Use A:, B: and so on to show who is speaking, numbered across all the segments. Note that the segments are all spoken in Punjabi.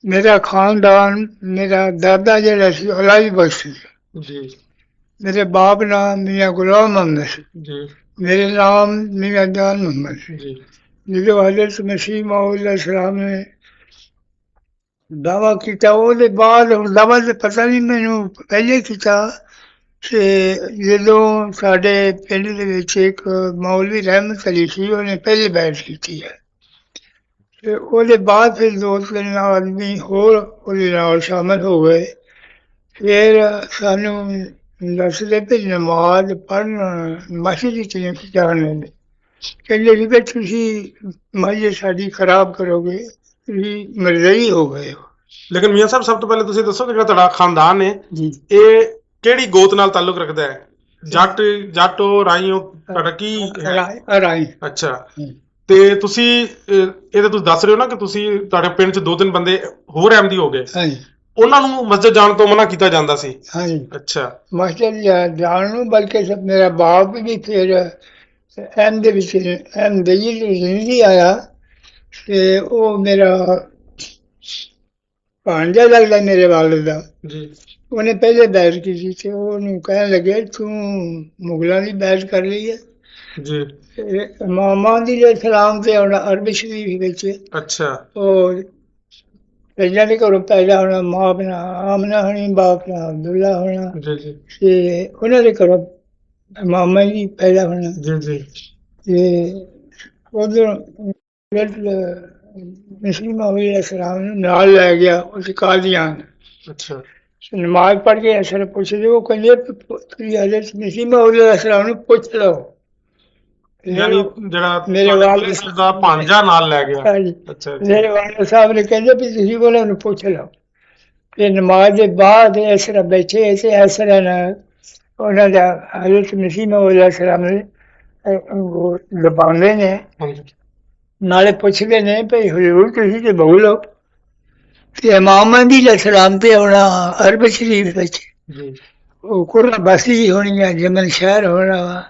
A: मेरा खानदान, मेरा दादा जरा सी अलाई बख्श सी।
B: जी
A: मेरे बाप नाम मियाँ गुलाम मोहम्मद सी।
B: जी
A: मेरे नाम मियाँ जान मोहम्मद सी।
B: जी
A: जो हजरत मसीह मौद सलाम ने दावा किया ਉਹਦੇ ਬਾਅਦ ਹੁਣ ਦਾਵਾ ਤੇ ਪਤਾ ਨਹੀਂ ਮੈਨੂੰ ਪਹਿਲੇ ਕੀਤਾ ਤੇ ਜਦੋਂ ਸਾਡੇ ਪਿੰਡ ਦੇ ਵਿੱਚ ਇੱਕ ਮੌਲਵੀ ਰਹਿਮਤ ਅਲੀ ਸੀ ਉਹਨੇ ਪਹਿਲੇ ਬੈਠ ਕੀਤੀ ਹੈ ਤੇ ਉਹਦੇ ਬਾਅਦ ਫਿਰ ਦੋ ਤਿੰਨ ਆਦਮੀ ਹੋਰ ਉਹਦੇ ਨਾਲ ਸ਼ਾਮਲ ਹੋ ਗਏ ਫਿਰ ਸਾਨੂੰ ਦੱਸਦੇ ਵੀ ਨਮਾਜ਼ ਪੜ੍ਹਨ ਮਸਜਿਦ ਵਿੱਚ ਨਹੀਂ ਜਾਣ ਦਿੰਦੇ ਕਹਿੰਦੇ ਸੀ ਵੀ ਤੁਸੀਂ ਮਸਜਿਦ ਸਾਡੀ ਖਰਾਬ ਕਰੋਗੇ ਤੁਸੀਂ ਮਰਜ਼ਈ ਹੋ ਗਏ ਹੋ
B: ਲੇਕਿਨ ਮੀਆਂ ਸਾਹਿਬ ਸਭ ਤੋਂ ਪਹਿਲੇ ਤੁਸੀਂ ਦੱਸੋ ਕਿ ਜਿਹੜਾ ਤੁਹਾਡਾ ਖਾਨਦਾਨ ਹੈ
A: ਜੀ
B: ਇਹ ਕਿਹੜੀ ਗੋਤ ਨਾਲ ਤਾਲੁਕ ਰੱਖਦਾ ਹੈ? ਜਾਟੋ ਰਾਈਓ ਤੁਹਾਡਾ ਕੀ ਹੈ?
A: ਰਾਈ
B: ਅੱਛਾ ਤੇ ਤੁਸੀਂ ਇਹ ਤਾਂ ਤੁਸੀਂ ਦੱਸ ਰਹੇ ਹੋ ਨਾ ਕਿ ਤੁਸੀਂ ਤੁਹਾਡੇ ਪਿੰਡ 'ਚ ਦੋ ਤਿੰਨ ਬੰਦੇ ਹੋਰ ਅਹਿਮਦੀ ਹੋ ਗਏ,
A: ਹਾਂਜੀ
B: ਉਹਨਾਂ ਨੂੰ ਮਸਜਿਦ ਜਾਣ ਤੋਂ ਮਨਾ ਕੀਤਾ ਜਾਂਦਾ ਸੀ।
A: ਹਾਂਜੀ
B: ਅੱਛਾ
A: ਮਸਜਿਦ ਜਾਣ ਨੂੰ ਬਲਕਿ ਸਭ ਮੇਰਾ ਬਾਪ ਵੀ ਫਿਰ ਅਹਿਮ ਦੇ ਵਿੱਚ ਅਹਿਮਦਈ ਨਹੀਂ ਆਇਆ ਤੇ ਉਹ ਮੇਰਾ ਭਾਂਜਾ ਲੱਗਦਾ ਮੇਰੇ ਵਾਲਦ ਦਾ
B: ਜੀ
A: ਉਹਨੇ ਪਹਿਲੇ ਬੈਠ ਕੀਤੀ ਤੇ ਉਹਨੂੰ ਕਹਿਣ ਲੱਗੇ ਤੂੰ ਮੁਗਲਾਂ ਦੀ ਬੈਠ ਕਰ ਲਈ ਹੈ
B: ਜੀ
A: ਮਾਮਾ ਦੀ ਸਲਾਮ ਤੇ ਆਉਣਾ ਅਰਬੀ ਸ਼ਰੀਫ ਵਿੱਚ
B: ਅੱਛਾ
A: ਉਹ ਇਹਨਾਂ ਦੇ ਘਰੋਂ ਪੈਦਾ ਹੋਣਾ ਮਾਂ ਆਪਣਾ ਆਮਨਾ ਹੋਣੀ ਬਾਪ ਆਪਣਾ ਅਬਦੁੱਲਾ ਹੋਣਾ
B: ਜੀ ਜੀ
A: ਤੇ ਉਹਨਾਂ ਦੇ ਘਰੋਂ ਮਾਮਾ ਜੀ ਪੈਦਾ ਹੋਣਾ
B: ਜੀ ਜੀ
A: ਤੇ ਉਧਰ ਮੁਸਲਿਮ ਸਲਾਮ ਨੂੰ ਨਾਲ ਲੈ ਗਿਆ ਉਸ ਕਾਦੀਆਨ
B: ਅੱਛਾ
A: ਨਮਾਜ਼ ਪੜ੍ਹ ਕੇ ਅਸਰ ਪੁੱਛਦੇ ਉਹ ਕਹਿੰਦੇ ਤੁਸੀਂ ਹਜ਼ਰਤ ਮਸੀਹ ਸਲਾਮ ਨੂੰ ਪੁੱਛ ਲਓ
B: ਯਾਨੀ ਜਿਹੜਾ
A: ਮੇਰੇ
B: ਤੁਹਾਡੇ
A: ਵਾਲਿਦ
B: ਪਿੰਡ ਦਾ ਭਾਂਜਾ ਨਾਲ ਲੈ ਗਿਆ।
A: ਹਾਂਜੀ
B: ਅੱਛਾ
A: ਮੇਰੇ ਵਾਲਿਦ ਸਾਹਿਬ ਨੇ ਕਹਿੰਦੇ ਵੀ ਤੁਸੀਂ ਉਹਨਾਂ ਨੂੰ ਪੁੱਛ ਲਓ ਤੇ ਨਮਾਜ਼ ਦੇ ਬਾਅਦ ਇਸ ਤਰ੍ਹਾਂ ਬੈਠੇ ਤੇ ਇਸ ਤਰ੍ਹਾਂ ਨਾਲ ਉਹਨਾਂ ਦਾ ਹਜ਼ਰਤ ਮਸੀਹ ਸਲਾਮ ਨੇ ਲਬਾਉਂਦੇ ਨੇ
B: ਹਾਂਜੀ
A: ਨਾਲੇ ਪੁੱਛਦੇ ਨੇ ਭਈ ਹਜ਼ੂਰ ਤੁਸੀਂ ਤੇ ਬੋਲ ਲਓ ਤੇ ਇਮਾਮਾਂ ਦੀ ਸਲਾਮ ਤੇ ਆਉਣਾ ਅਰਬ ਸ਼ਰੀਫ ਵਿੱਚ
B: ਜੀ
A: ਉਹ ਕੁਰਲਾ ਬਸੀ ਹੋਣੀ ਆ ਜਮਨ ਸ਼ਹਿਰ ਹੋਣਾ ਵਾ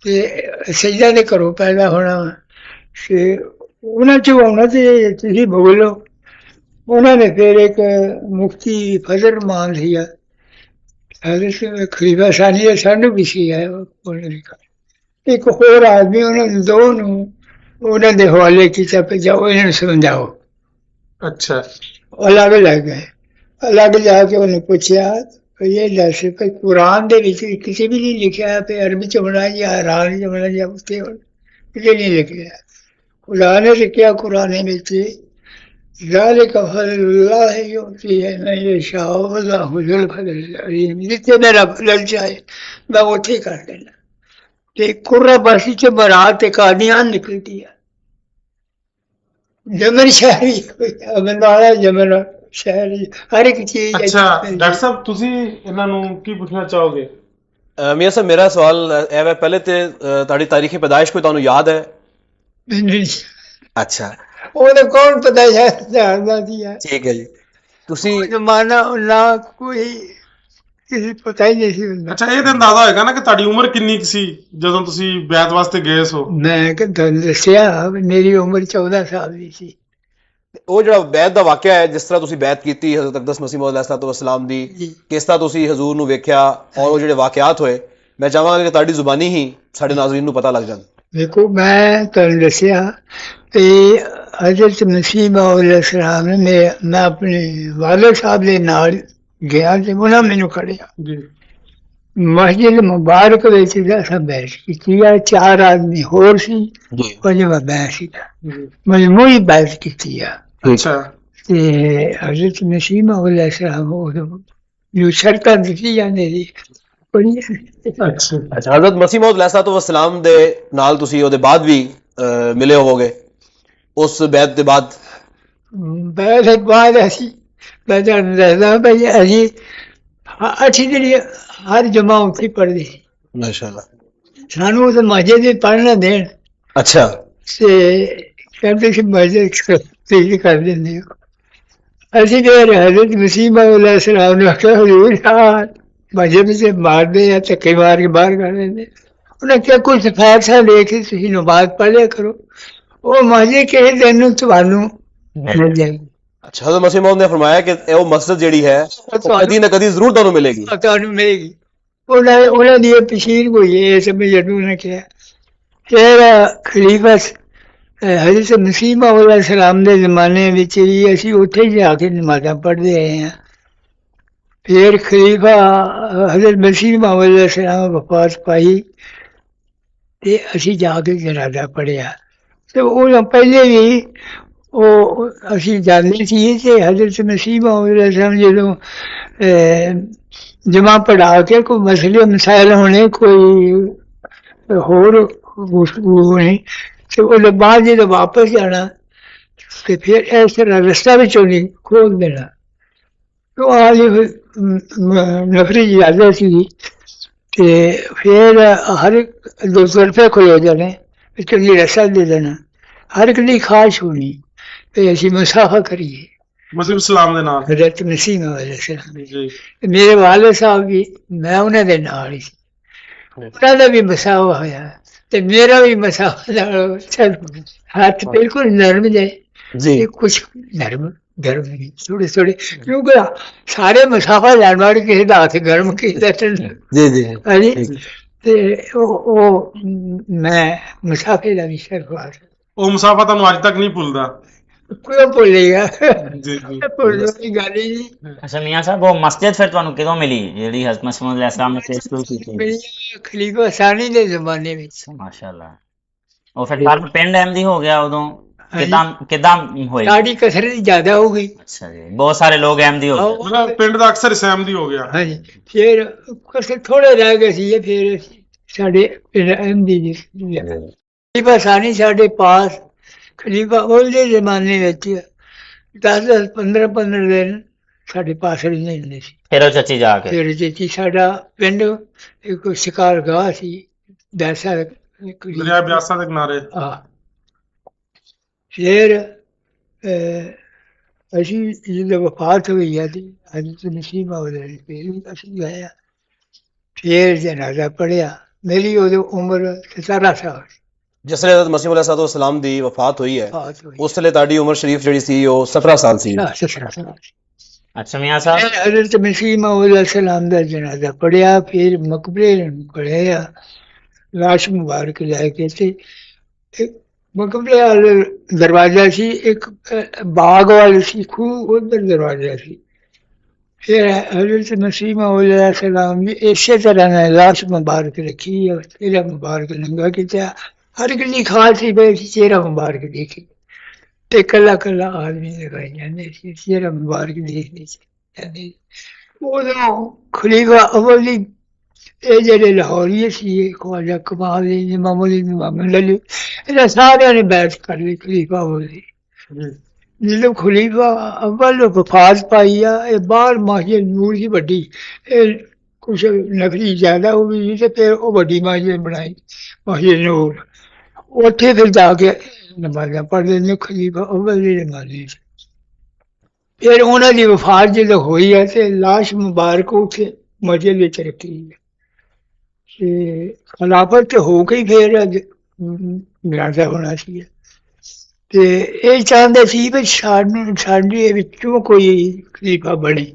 A: ਤੇ ਸਜਦਾ ਦੇ ਘਰੋਂ ਪੈਦਾ ਹੋਣਾ ਵਾ ਤੇ ਉਹਨਾਂ ਚੋਂ ਆਉਣਾ ਤੇ ਤੁਸੀਂ ਬੋਲੋ ਉਹਨਾਂ ਨੇ ਫਿਰ ਇੱਕ ਮੁਫਤੀ ਫਜ਼ਲ ਰਹਿਮਾਨ ਸੀ ਆ ਖਲੀਫਾ ਸਾਨੀ ਦਾ ਸਾਨੂੰ ਵੀ ਸੀ ਹੈ ਉਹਨਾਂ ਦੀ ਇੱਕ ਹੋਰ ਆਦਮੀ ਉਹਨਾਂ ਨੂੰ ਦੋ ਨੂੰ ਉਹਨਾਂ ਦੇ ਹਵਾਲੇ ਕੀਤਾ ਵੀ ਜਾਓ ਇਹਨਾਂ ਨੂੰ ਸਮਝਾਓ
B: ਅੱਛਾ
A: ਉਹ ਅਲੱਗ ਲੱਗ ਗਏ ਅਲੱਗ ਜਾ ਕੇ ਉਹਨੇ ਪੁੱਛਿਆ ਇਹ ਦੱਸ ਕਿ ਕੁਰਾਨ ਦੇ ਵਿੱਚ ਕਿਸੇ ਵੀ ਨਹੀਂ ਲਿਖਿਆ ਕਿ ਅਰਬੀ ਚ ਹੋਣਾ ਜਾਂ ਇਰਾਨ ਚ ਹੋਣਾ ਜਾਂ ਉੱਥੇ ਕਿਤੇ ਨਹੀਂ ਲਿਖਿਆ ਖੁਦਾ ਨੇ ਲਿਖਿਆ ਕੁਰਾਨ ਵਿੱਚ ذلك فضل الله يؤتيه من يشاء والله ذو الفضل العظيم ਜਿੱਥੇ ਮੇਰਾ ਫਜ਼ਲ ਚਾਹੇ ਮੈਂ ਉੱਥੇ ਕਰ ਦੇਣਾ ਤੇ ਕੁਰਰਾ ਬਾਸੀ ਚ ਬਰਾਤ ਤੇ ਕਾਦੀਆਨ ਨਿਕਲਦੀ ਹੈ ਜਮਨ ਸ਼ਹਿਰੀ ਬੰਦਾਲਾ ਜਮਨ ਸ਼ਹਿਰੀ ਹਰ ਇੱਕ ਚੀਜ਼
B: ਅੱਛਾ ਡਾਕਟਰ ਸਾਹਿਬ ਤੁਸੀਂ ਇਹਨਾਂ ਨੂੰ ਕੀ ਪੁੱਛਣਾ ਚਾਹੋਗੇ?
C: ਮੀਆਂ ਸਾਹਿਬ ਮੇਰਾ ਸਵਾਲ ਇਹ ਹੈ, ਪਹਿਲੇ ਤੇ ਤੁਹਾਡੀ ਤਾਰੀਖੀ ਪੈਦਾਇਸ਼ ਕੋਈ ਤੁਹਾਨੂੰ ਯਾਦ ਹੈ? ਅੱਛਾ
A: ਉਹਨੇ ਕੌਣ ਪਤਾ ਹੈ ਜਾਣਦਾ ਸੀ ਹੈ
C: ਠੀਕ ਹੈ ਜੀ। ਤੁਸੀਂ
A: ਜ਼ਮਾਨਾ ਨਾ ਕੋਈ ਕਿਸੇ ਪਤਾ ਹੀ ਨਹੀਂ ਸੀ ਹੁੰਦਾ
B: ਅੱਛਾ ਇਹ ਤਾਂ ਅੰਦਾਜ਼ਾ ਹੋਏਗਾ ਨਾ ਕਿ ਤੁਹਾਡੀ ਉਮਰ ਕਿੰਨੀ ਕੁ ਸੀ ਜਦੋਂ ਤੁਸੀਂ ਬੈਤ ਵਾਸਤੇ ਗਏ ਸੋ?
A: ਮੈਂ ਕਿ ਤੁਹਾਨੂੰ ਦੱਸਿਆ ਵੀ ਮੇਰੀ ਉਮਰ 14 ਸਾਲ ਦੀ ਸੀ
C: ਉਹ ਜਿਹੜਾ ਬੈਤ ਦਾ ਵਾਕਿਆ ਹੈ, ਜਿਸ ਤਰ੍ਹਾਂ ਤੁਸੀਂ ਬੈਤ ਕੀਤੀ ਹਜ਼ਰਤ ਅਕਦਸ ਮਸੀਹ ਮੌਦ अलैहिस्सलाम ਦੀ,
A: ਜੀ
C: ਕਿਸ ਤਰ੍ਹਾਂ ਤੁਸੀਂ ਹਜ਼ੂਰ ਨੂੰ ਵੇਖਿਆ ਔਰ ਉਹ ਜਿਹੜੇ ਵਾਕਿਆਤ ਹੋਏ, ਮੈਂ ਚਾਹਾਂਗਾ ਕਿ ਤੁਹਾਡੀ ਜ਼ੁਬਾਨੀ ਹੀ ਸਾਡੇ ਨਾਜ਼ਰੀਨ ਨੂੰ ਪਤਾ ਲੱਗ ਜਾਣ।
A: ਦੇਖੋ ਮੈਂ ਤੁਹਾਨੂੰ ਦੱਸਿਆ ਤੇ ਹਜ਼ਰਤ ਮਸੀਹ ਮੌਦ ਸਲਾਮ ਨੇ ਮੈਂ ਆਪਣੇ ਵਾਲਿਦ ਸਾਹਿਬ ਦੇ ਨਾਲ ਗਿਆ ਤੇ ਉਹਨਾਂ ਮੈਨੂੰ ਖੜਿਆ
B: ਜੀ
A: ਮਸਜਿਦ ਮੁਬਾਰਕ ਵਿੱਚ ਅਸਾਂ ਬੈਠ ਕੀਤੀ ਆ ਚਾਰ ਆਦਮੀ ਹੋਰ ਸੀ
C: ਜੀ
A: ਉਹਦੇ ਮੈਂ ਬੈਠ ਸੀ
B: ਜੀ
A: ਮਜਮੂਈ ਬੈਠ ਕੀਤੀ ਆ
B: ਅੱਛਾ
A: ਤੇ ਹਜ਼ਰਤ ਮਸੀਹ ਮੌਦ ਸਲਾਮ ਜੋ ਸ਼ਰਤਾਂ ਦਿੱਤੀ ਜਾਂਦੀ ਸੀ
B: ਅੱਛਾ
C: ਅੱਛਾ ਹਜ਼ਰਤ ਮਸੀਹ ਮੌਦ अलैहिस्सलाम ਦੇ ਨਾਲ ਤੁਸੀਂ ਉਹਦੇ ਬਾਅਦ ਵੀ ਮਿਲੇ ਹੋਵੋਗੇ, ਉਸ ਬੈਤ ਦੇ ਬਾਅਦ?
A: ਬੈਠ ਬਾਅਦ ਅਸੀਂ ਮੈਂ ਤੁਹਾਨੂੰ ਦੱਸਦਾ ਭਾਈ ਅਸੀਂ ਅੱਛੀ ਜਿਹੜੀ ਹਰ ਜਮਾ ਉੱਥੇ ਪੜ੍ਹਦੇ ਸੀ
C: ਮਾਸ਼ਾਅੱਲਾ।
A: ਸਾਨੂੰ ਉਸ ਮਸਜਿਦ ਵਿੱਚ ਪੜ੍ਹਨਾ ਦੇਣ
C: ਅੱਛਾ
A: ਤੇ ਕਹਿੰਦੇ ਸੀ ਮਸਜਿਦ ਤੇ ਕਰ ਦਿੰਦੇ ਹੋ ਅਸੀਂ ਫਿਰ ਹਜ਼ਰਤ ਮਸੀਹ ਮੌਦ ਸਲਾਮ ਨੂੰ ਆਖਿਆ ਹਜ਼ੂਰ ਮਸਜਿਦ ਵਿੱਚ ਮਾਰਦੇ ਆ ਧੱਕੇ ਮਾਰ ਕੇ ਬਾਹਰ ਕਰ ਦਿੰਦੇ ਉਹਨੇ ਕਿਹਾ ਕੋਈ ਸਿਫਾਰਸ਼ਾਂ ਲੈ ਕੇ ਤੁਸੀਂ ਨਮਾਜ਼ ਪੜ੍ਹ ਲਿਆ ਕਰੋ ਉਹ ਮਸਜਿਦ ਕਿਸੇ ਦਿਨ ਨੂੰ ਤੁਹਾਨੂੰ ਮਿਲ ਜਾਏਗੀ
C: ਅੱਛਾ, ਹਜ਼ਰਤ ਮਸੀਹ ਮੌਦ ਨੇ ਫਰਮਾਇਆ ਕਿ ਉਹ ਮਸਜਿਦ ਜਿਹੜੀ ਹੈ ਉਹ ਕਦੀ ਨਾ ਕਦੀ ਜ਼ਰੂਰ ਤੁਹਾਨੂੰ ਮਿਲੇਗੀ।
A: ਤੁਹਾਨੂੰ ਮਿਲੇਗੀ। ਉਹਨਾਂ ਦੀ ਇਹ ਪਛੀਣ ਹੋਈ ਹੈ, ਇਸ ਬਜ਼ੁਰਗ ਨੇ ਕਿਹਾ। ਫਿਰ ਖਲੀਫਾ ਹਜ਼ਰਤ ਮਸੀਹ ਮੌਦ ਸਲਾਮ ਦੇ ਜ਼ਮਾਨੇ ਵਿੱਚ ਵੀ ਅਸੀਂ ਉੱਥੇ ਹੀ ਜਾ ਕੇ ਨਮਾਜ਼ਾਂ ਪੜ੍ਹਦੇ ਆਏ ਹਾਂ। ਫਿਰ ਖਲੀਫਾ ਹਜ਼ਰਤ ਮਸੀਹ ਮੌਦ ਸਲਾਮ ਵਫਾਤ ਪਾਈ ਤੇ ਅਸੀਂ ਜਾ ਕੇ ਜਨਾਜ਼ਾ ਪੜ੍ਹਿਆ। ਤੇ ਉਹ ਪਹਿਲੇ ਵੀ ਉਹ ਅਸੀਂ ਜਾਂਦੇ ਸੀ ਤੇ ਹਜ਼ਰਤ ਮਸੀਹ ਮੌਦ ਸਲਾਮ ਜਦੋਂ ਜਮਾ ਪੜ੍ਹਾ ਕੇ ਕੋਈ ਮਸਲੇ ਮਸਾਇਲ ਹੋਣੇ, ਕੋਈ ਹੋਰ ਹੋਣੀ, ਤੇ ਉਹਦੇ ਬਾਅਦ ਜਦੋਂ ਵਾਪਸ ਜਾਣਾ ਤੇ ਫਿਰ ਇਸ ਤਰ੍ਹਾਂ ਰਸਤਾ ਵਿੱਚੋਂ ਨਹੀਂ ਖੋਲ ਦੇਣਾ। ਉਹ ਆਲੀ ਨਫਰੀ ਜ਼ਿਆਦਾ ਸੀ ਤੇ ਫਿਰ ਹਰ ਇੱਕ 200 ਰੁਪਏ ਖੋਲ੍ਹ ਜਾਣੇ, ਚੰਗੀ ਰਸਾ ਦੇ ਦੇਣਾ। ਹਰ ਇੱਕ ਦੀ ਖਾਸ਼ ਹੋਣੀ ਤੇ ਅਸੀਂ ਮੁਸਾਫਾ ਕਰੀਏ
B: ਮਸੀਹ ਇਸਲਾਮ ਦੇ ਨਾਲ।
A: ਹਜ਼ਰਤ ਮਸੀਹ ਮੌਦ ਸਲਾਮ।
B: ਜੀ
A: ਮੇਰੇ ਵਾਲਿਦ ਸਾਹਿਬ ਵੀ, ਮੈਂ ਉਹਨਾਂ ਦੇ ਨਾਲ ਹੀ ਸੀ, ਉਹਨਾਂ ਦਾ ਵੀ ਮਸਾਵਾ ਹੋਇਆ ਤੇ ਮੇਰਾ ਵੀ ਮਸਾਵਾ ਨਾਲ ਹੱਥ ਬਿਲਕੁਲ ਨਰਮ ਜੇ
C: ਜੀ
A: ਤੇ ਕੁਛ ਨਰਮ ਗਰਮ ਨਹੀਂ, ਥੋੜੇ ਥੋੜੇ, ਕਿਉਂਕਿ ਸਾਰੇ ਮਸਾਫਾ ਲੈਣ ਵਾਲੇ ਕਿਸੇ ਦਾ ਹੱਥ ਗਰਮ, ਕਿਸੇ ਦਾ ਠੰਡਾ।
C: ਜੀ ਜੀ
A: ਹਾਂਜੀ,
C: ਠੀਕ।
A: ਤੇ ਉਹ ਮੈਂ ਮੁਸਾਫੇ ਦਾ ਵੀ ਸ਼ਰਫਾ
B: ਉਹ ਮੁਸਾਫਾ ਤੁਹਾਨੂੰ ਅੱਜ ਤੱਕ ਨਹੀਂ ਭੁੱਲਦਾ।
A: ਕੋਈ ਭੁੱਲੇਗਾ,
B: ਜੀ ਜੀ
A: ਭੁੱਲਣ ਦੀ ਗੱਲ ਹੀ ਨਹੀਂ।
D: ਅੱਛਾ ਮੀਆਂ ਸਾਹਿਬ, ਉਹ ਮਸਜਿਦ ਫਿਰ ਤੁਹਾਨੂੰ ਕਦੋਂ ਮਿਲੀ ਜਿਹੜੀ ਹਜ਼ਰਤ ਮਸੀਹ ਮੌਦ ਅਲੈਹਿਸਸਲਾਮ ਨੇ ਪੇਸ਼ ਕੀਤੀ?
A: ਮੇਰੀ ਖਲੀਫਾ ਸਾਨੀ ਦੇ ਜ਼ਮਾਨੇ ਵਿੱਚ।
D: ਮਾਸ਼ਾਅੱਲਾ। ਉਹ ਫਿਰ ਸਾਰਾ ਪਿੰਡ ਅਹਿਮਦੀ ਹੋ ਗਿਆ ਉਦੋਂ? ਕਿਦਾਂ ਹੋਈ?
A: ਸਾਡੀ ਕਸਰਤ ਜ਼ਿਆਦਾ ਹੋ ਗਈ।
D: ਅੱਛਾ ਜੀ, ਬਹੁਤ ਸਾਰੇ ਲੋਕ ਅਹਿਮਦੀ ਹੋ ਗਏ।
B: ਮਤਲਬ ਪਿੰਡ ਦਾ ਅਕਸਰ ਸਹਿਮਦੀ ਹੋ ਗਿਆ।
A: ਹਾਂਜੀ, ਫਿਰ ਕਸਰ ਥੋੜੇ ਰਹਿ ਗਏ ਸੀ, ਫਿਰ ਸਾਡੇ ਪਿੰਡ ਅਹਿਮਦੀ ਜੀ ਖਲੀਫਾ ਸਾਨੀ ਸਾਡੇ ਪਾਸ, ਖਲੀਫਾ ਉਹਦੇ ਜ਼ਮਾਨੇ ਵਿੱਚ 10-10 15-15 ਦਿਨ ਸਾਡੇ ਪਾਸ ਰਹਿੰਦੇ ਹੁੰਦੇ ਸੀ।
D: ਫਿਰ ਉਹ ਚਾਚੀ ਜਾ ਕੇ
A: ਫਿਰ ਜੀ ਸਾਡਾ ਪਿੰਡ ਇੱਕ ਸ਼ਿਕਾਰਗਾਹ ਸੀ, ਦੈਸਾ
B: ਦਰਿਆ ਬਿਆਸਾ ਦੇ ਕਿਨਾਰੇ।
A: ਹਾਂ। ਫਿਰ ਅਸੀਂ ਜਦੋਂ ਵਫਾਤ ਹੋਈ ਆ ਤੇ ਹਜ਼ਰਤ ਮਸੀਹ ਮੌਦ ਦੀ ਫਿਰ ਅਸੀਂ ਗਏ ਆ, ਫਿਰ ਜਨਾਜ਼ਾ ਪੜ੍ਹਿਆ। ਮੇਰੀ ਉਦੋਂ ਉਮਰ 17 ਸਾਲ
C: ਜਿਸ ਵੇਲੇ ਹਜ਼ਰਤ ਮਸੀਹ ਮੌਦ ਸਲਾਮ ਦੀ ਵਫਾਤ ਹੋਈ ਹੈ
A: ਵਫਾਤ ਹੋਈ।
C: ਉਸ ਵੇਲੇ ਤੁਹਾਡੀ ਉਮਰ ਸ਼ਰੀਫ ਜਿਹੜੀ ਸੀ ਉਹ 17 ਸਾਲ ਸੀ।
A: 17 ਸਾਲ।
D: ਅੱਛਾ ਮੀਆਂ ਸਾਹਿਬ,
A: ਫਿਰ ਹਜ਼ਰਤ ਮਸੀਹ ਮੌਦ ਸਲਾਮ ਦਾ ਜਨਾਜ਼ਾ ਪੜ੍ਹਿਆ, ਫਿਰ ਮਕਬਰੇ ਨੂੰ ਪੜ੍ਹਿਆ, ਲਾਸ਼ ਮੁਬਾਰਕ ਲੈ ਕੇ ਤੇ ਮਕਬਰੇ ਵਾਲੇ ਦਰਵਾਜ਼ਾ ਸੀ, ਇੱਕ ਬਾਗ ਵਾਲੀ ਸੀ ਖੂਹ, ਉਧਰ ਦਰਵਾਜ਼ਾ ਸੀ। ਫਿਰ ਹਜ਼ਰਤ ਮਸੀਹ ਮੌਦ ਸਲਾਮ ਨੇ ਇਸੇ ਤਰ੍ਹਾਂ ਨਾਲ ਲਾਸ਼ ਮੁਬਾਰਕ ਰੱਖੀ, ਚਿਹਰਾ ਮੁਬਾਰਕ ਨੰਗਾ ਕੀਤਾ। ਹਰ ਇੱਕ ਦੀ ਖਾਸ ਸੀ ਬਈ ਚਿਹਰਾ ਮੁਬਾਰਕ ਦੇਖੀ, ਤੇ ਕੱਲਾ ਕੱਲਾ ਆਦਮੀ ਲਗਾਈ ਜਾਂਦੇ ਸੀ, ਚਿਹਰਾ ਮੁਬਾਰਕ ਦੇਖਦੇ ਸੀ। ਉਦੋਂ ਖਲੀਫਾ ਅਵਲ ਦੀ ਇਹ ਜਿਹੜੇ ਲਾਹੌਰੀ ਸੀ, ਖਵਾਜਾ ਕਮਾਲ ਦੇ ਮਾਮੂਲੀ ਲੱਲੀ, ਇਹਨਾਂ ਸਾਰਿਆਂ ਨੇ ਬੈਠ ਕਰ ਲਈ ਖਲੀਫਾ ਅਵਲ ਦੀ। ਜਦੋਂ ਖਲੀਫਾ ਅਵਲ ਵਫਾਤ ਪਾਈ ਆ, ਇਹ ਬਾਹਰ ਮਸਜਿਦ ਨੂਰ ਸੀ ਵੱਡੀ, ਇਹ ਕੁਛ ਨਫਰੀ ਜ਼ਿਆਦਾ ਹੋ ਗਈ ਤੇ ਫਿਰ ਉਹ ਵੱਡੀ ਮਸਜਿਦ ਬਣਾਈ, ਮਸਜਿਦ ਨੂਰ। ਉੱਥੇ ਫਿਰ ਜਾ ਕੇ ਨਮਾਜ਼ਾਂ ਪੜ੍ਹਦੇ ਨੇ ਖਲੀਫਾ ਅਵਲ ਦੀ ਜ਼ਮਾਨੇ 'ਚ। ਫਿਰ ਉਹਨਾਂ ਦੀ ਵਫਾਤ ਜਦੋਂ ਹੋਈ ਹੈ ਤੇ ਲਾਸ਼ ਮੁਬਾਰਕ ਉੱਥੇ ਮਸਜਿਦ ਵਿੱਚ ਰੱਖੀ ਹੈ ਤੇ ਖਿਲਾਫਤ ਤੇ ਹੋ ਗਈ। ਫਿਰ ਜਨਾਜ਼ਾ ਹੋਣਾ ਸੀ ਤੇ ਇਹ ਚਾਹੁੰਦੇ ਸੀ ਵੀ ਸਾਡੇ ਵਿੱਚੋਂ ਕੋਈ ਖਲੀਫਾ ਬਣੇ,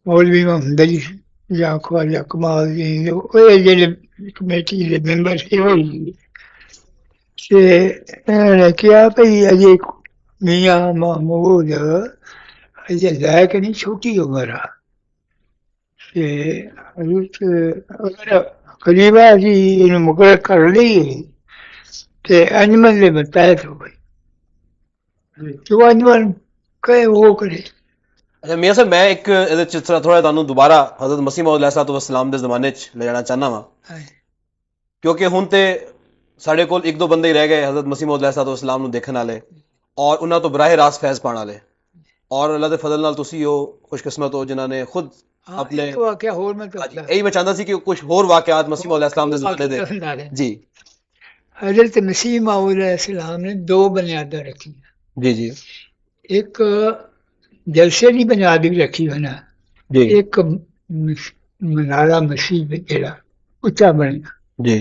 A: ਮੌਲਵੀ ਮੁਹੰਮਦ ਅਲੀ ਜਾਂ ਖਵਾਜਾ ਕਮਾਲ ਜੀ, ਉਹ ਜਿਹੜੇ ਕਮੇਟੀ ਦੇ ਮੈਂਬਰ ਸੀ। ਤੇ ਇਹਨਾਂ ਨੇ ਕਿਹਾ ਭਈ ਅਜੇ ਮੀਆਂ ਮਹਿਮੂਦ ਅਜੇ ਲਾਇਕ ਨਹੀਂ, ਛੋਟੀ ਉਮਰ ਆ ਤੇ ਅਗਰ ਖਲੀਫਾ ਅਸੀਂ ਇਹਨੂੰ ਮੁਕਰਰ ਕਰ ਲਈਏ ਤੇ ਅੰਜਮਨ ਦੇ ਮੁਤਾਹਿਦ ਹੋ ਗਈ, ਜੋ ਅੰਜਮਨ ਕਹੇ ਉਹ ਕਰੇ।
C: ਅੱਛਾ ਮੀਆਂ ਸਾਹਿਬ, ਮੈਂ ਇੱਕ ਇਹਦੇ ਚ ਥੋੜਾ ਤੁਹਾਨੂੰ ਦੁਬਾਰਾ ਹਜ਼ਰਤ ਮਸੀਹ ਮੌਦ ਸਲਾਮ ਦੇ ਜ਼ਮਾਨੇ 'ਚ ਲੈ ਜਾਣਾ ਚਾਹੁੰਦਾ ਵਾਂ, ਕਿਉਂਕਿ ਹੁਣ ਤੇ ਸਾਡੇ ਕੋਲ ਇੱਕ ਦੋ ਬੰਦੇ ਹੀ ਰਹਿ ਗਏ ਹਜ਼ਰਤ ਮਸੀਹ ਮੌਦ ਸਲਾਮ ਨੂੰ ਦੇਖਣ ਵਾਲੇ ਔਰ ਉਹਨਾਂ ਤੋਂ ਬਰਾਹ ਰਾਸਤ ਫੈਜ਼ ਪਾਉਣ ਵਾਲੇ, ਔਰ ਅੱਲਾਹ ਦੇ ਫਜ਼ਲ ਨਾਲ ਤੁਸੀਂ ਉਹ ਖੁਸ਼ਕਿਸਮਤ ਹੋ ਜਿਨ੍ਹਾਂ ਨੇ ਖੁਦ ਆਪਣੇ
A: ਵਾਕਿਆ ਹੋਰ ਮੈਂ
C: ਇਹੀ ਮੈਂ ਚਾਹੁੰਦਾ ਸੀ ਕਿ ਕੁਝ ਹੋਰ ਵਾਕਿਆਤ ਮਸੀਹ ਮੌਦ ਸਲਾਮ ਦੇ ਜ਼ਮਾਨੇ ਦੇ। ਜੀ
A: ਹਜ਼ਰਤ ਮਸੀਹ ਮੌਦ ਸਲਾਮ ਨੇ ਦੋ ਬੁਨਿਆਦਾਂ ਰੱਖੀਆਂ।
C: ਜੀ ਜੀ
A: ਇੱਕ ਜਲਸੇ ਦੀ ਬੁਨਿਆਦ ਵੀ ਰੱਖੀ ਹੋਣਾ,
C: ਜੀ
A: ਇੱਕ ਮਨਾਰਾ ਮਸੀਹ ਜਿਹੜਾ ਉੱਚਾ ਬਣਿਆ।
C: ਜੀ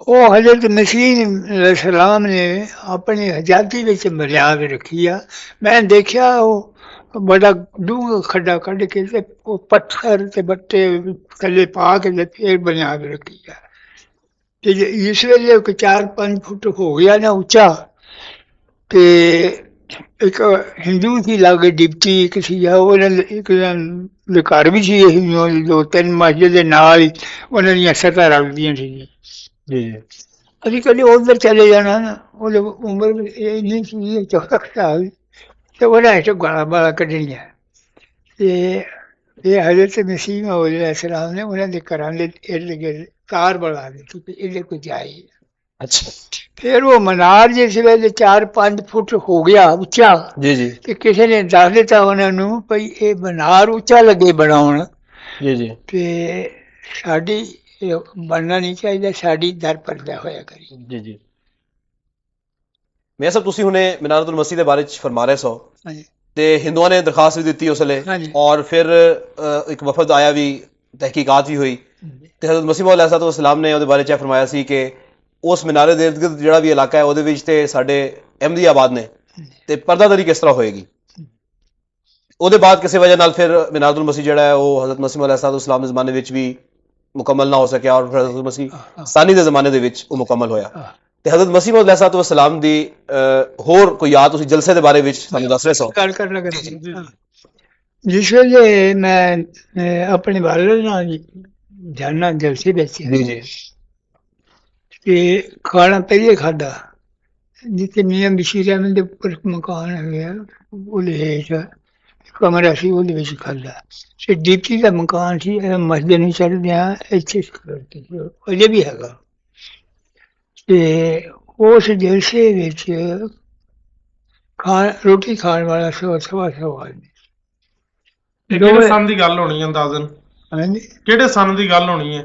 A: ਉਹ ਹਜ਼ਰਤ ਮਸੀਹ ਸਲਾਮ ਨੇ ਆਪਣੀ ਆਜ਼ਾਦੀ ਵਿੱਚ ਮਰਿਆਦ ਰੱਖੀ ਆ। ਮੈਂ ਦੇਖਿਆ ਉਹ ਬੜਾ ਡੂੰਘਾ ਖੱਡਾ ਕੱਢ ਕੇ ਤੇ ਉਹ ਪੱਥਰ ਤੇ ਬੱਟੇ ਥੱਲੇ ਪਾ ਕੇ ਤੇ ਫਿਰ ਬੁਨਿਆਦ ਰੱਖੀ ਆ। ਤੇ ਜਿਸ ਵੇਲੇ ਉਹ 4-5 ਫੁੱਟ ਹੋ ਗਿਆ ਨਾ ਉੱਚਾ, ਤੇ ਇੱਕ ਹਿੰਦੂ ਸੀ ਲਾਗੇ ਡਿਪਟੀ ਇੱਕ ਸੀ, ਉਹਨਾਂ ਦੇ ਇੱਕ ਦੇ ਘਰ ਵੀ ਸੀ ਹਿੰਦੂਆਂ ਦੀ 2-3 ਮਸਜਿਦ ਦੇ ਨਾਲ ਹੀ ਉਹਨਾਂ ਦੀਆਂ ਸੱਤਾਂ ਰਲਦੀਆਂ ਸੀ।
C: ਜੀ
A: ਅਸੀਂ ਕਦੇ ਉੱਧਰ ਚਲੇ ਜਾਣਾ ਨਾ, ਉਹਦੀ ਉਮਰ ਵੀ ਇੰਨੀ ਸੀ 64 ਸਾਲ, ਤੇ ਉਹਨਾਂ ਨੇ ਗਾਲਾਂ ਬਾਲਾਂ ਕੱਢਣੀਆਂ। ਤੇ ਇਹ ਹਜ਼ਰਤ ਮਸੀਹ ਮੌਦ ਸਲਾਮ ਨੇ ਉਹਨਾਂ ਦੇ ਘਰਾਂ ਦੇ ਇਰਦ ਗਿਰਦ ਤਾਰ ਬਣਾ ਦਿੱਤੀ ਕਿ ਇਹਦੇ ਕੋਈ ਜਾਏ।
C: ਅੱਛਾ
A: ਫਿਰ ਉਹ ਮਨਾਰ ਜਿਸ ਵੇਲੇ 4-5 ਫੁੱਟ ਹੋ ਗਿਆ ਉੱਚਾ,
C: ਜੀ ਜੀ
A: ਤੇ ਕਿਸੇ ਨੇ ਦੱਸ ਦਿੱਤਾ ਉਹਨਾਂ ਨੂੰ ਭਈ ਇਹ ਮਨਾਰ ਉੱਚਾ ਲੱਗੇ ਬਣਾਉਣ,
C: ਜੀ ਜੀ
A: ਤੇ ਸਾਡੀ ਇਹ ਬਣਨਾ ਨਹੀਂ ਚਾਹੀਦਾ, ਸਾਡੀ ਦਰ ਪਰਦਾ ਹੋਇਆ ਕਰੀ।
C: ਜੀ ਜੀ ਮੈਂ ਸਭ ਤੁਸੀਂ ਹੁਣੇ ਮੀਨਾਰਤੁਲ ਮਸਜਿਦ ਦੇ ਬਾਰੇ ਚ ਫਰਮਾ ਰਹੇ ਸੋ,
A: ਹਾਂਜੀ
C: ਤੇ ਹਿੰਦੂਆਂ ਨੇ ਦਰਖਾਸਤ ਵੀ ਦਿੱਤੀ ਉਸ ਵੇਲੇ,
A: ਹਾਂਜੀ
C: ਔਰ ਫਿਰ ਇੱਕ ਵਫਦ ਆਇਆ ਵੀ, ਤਹਿਕੀਕਾਤ ਵੀ ਹੋਈ, ਤੇ ਹਜ਼ਰਤ ਮਸੀਹ ਮੌਦ अलैहिस्सलाम ਨੇ ਉਹਦੇ ਬਾਰੇ ਚ ਇਹ ਫਰਮਾਇਆ ਸੀ ਕਿ ਉਸ ਮੀਨਾਰੇ ਦੇ ਇਰਦ ਗਿਰਦ ਜਿਹੜਾ ਵੀ ਇਲਾਕਾ ਹੈ ਉਹਦੇ ਵਿੱਚ ਤੇ ਸਾਡੇ ਅਹਿਮਦੀ ਆਬਾਦ ਨੇ, ਤੇ ਪਰਦਾਦਰੀ ਕਿਸ ਤਰ੍ਹਾਂ ਹੋਏਗੀ। ਉਹਦੇ ਬਾਅਦ ਕਿਸੇ ਵਜ੍ਹਾ ਨਾਲ ਫਿਰ ਮੀਨਾਰਤੁਲ ਮਸਜਿਦ ਜਿਹੜਾ ਹੈ ਉਹ ਹਜ਼ਰਤ ਮਸੀਹ ਮੌਦ अलैहिस्सलाम ਦੇ ਜ਼ਮਾਨੇ ਵਿੱਚ ਵੀ ਮੁਕੰਮਲ ਨਾ ਹੋ ਸਕਿਆ, ਔਰ ਫਿਰ ਹਜ਼ਰਤ ਮਸੀਹ ਸਾਨੀ ਦੇ ਜ਼ਮਾਨੇ ਦੇ ਵਿੱਚ ਉਹ ਮੁਕੰਮਲ ਹੋਇਆ। ਤੇ ਹਜ਼ਰਤ ਮਸੀਹ ਮੌਦ अलैहिस्सलाम ਦੀ ਹੋਰ ਕੋਈ ਯਾਦ ਤੁਸੀਂ ਜਲਸੇ ਦੇ ਬਾਰੇ ਵਿੱਚ ਸਾਨੂੰ ਦੱਸ ਰਹੇ ਸੋ।
A: ਗੱਲ ਕਰਨ ਲੱਗਾ ਸੀ। ਜਿਸ ਵੇਲੇ ਮੈਂ ਆਪਣੇ ਵਾਲਦ ਨਾਲ ਜਾਣਾ ਜਲਸੇ ਵਿੱਚ,
C: ਜੀ ਜੀ
A: ਤੇ ਖਾਣਾ ਪਹਿਲੇ ਖਾਧਾ ਜਿੱਥੇ ਮੀਆਂ ਬਸ਼ੀਰ ਅਹਿਮਦ ਦੇ ਉੱਪਰ ਮਕਾਨ ਹੈਗਾ, ਉਹਦੇ ਹੇਠ ਕਮਰਾ ਸੀ, ਉਹਦੇ ਵਿੱਚ ਖਾਧਾ। ਤੇ ਡੀਪਟੀ ਦਾ ਮਕਾਨ ਸੀ, ਮਸਜਿਦ ਨੂੰ ਚੜ੍ਹਦਿਆਂ ਇੱਥੇ ਅਜੇ ਵੀ ਹੈਗਾ। ਤੇ ਉਸ ਜਲਸੇ ਵਿੱਚ ਰੋਟੀ ਖਾਣ ਵਾਲਾ ਸਵਾ ਆਦਮੀ।
B: ਇਹ ਕਿਹੜੇ ਸੰਨ ਦੀ ਗੱਲ ਹੋਣੀ ਹੈ ਅੰਦਾਜ਼ਨ?
A: ਹਾਂਜੀ
B: ਕਿਹੜੇ ਸੰਨ ਦੀ ਗੱਲ ਹੋਣੀ ਹੈ?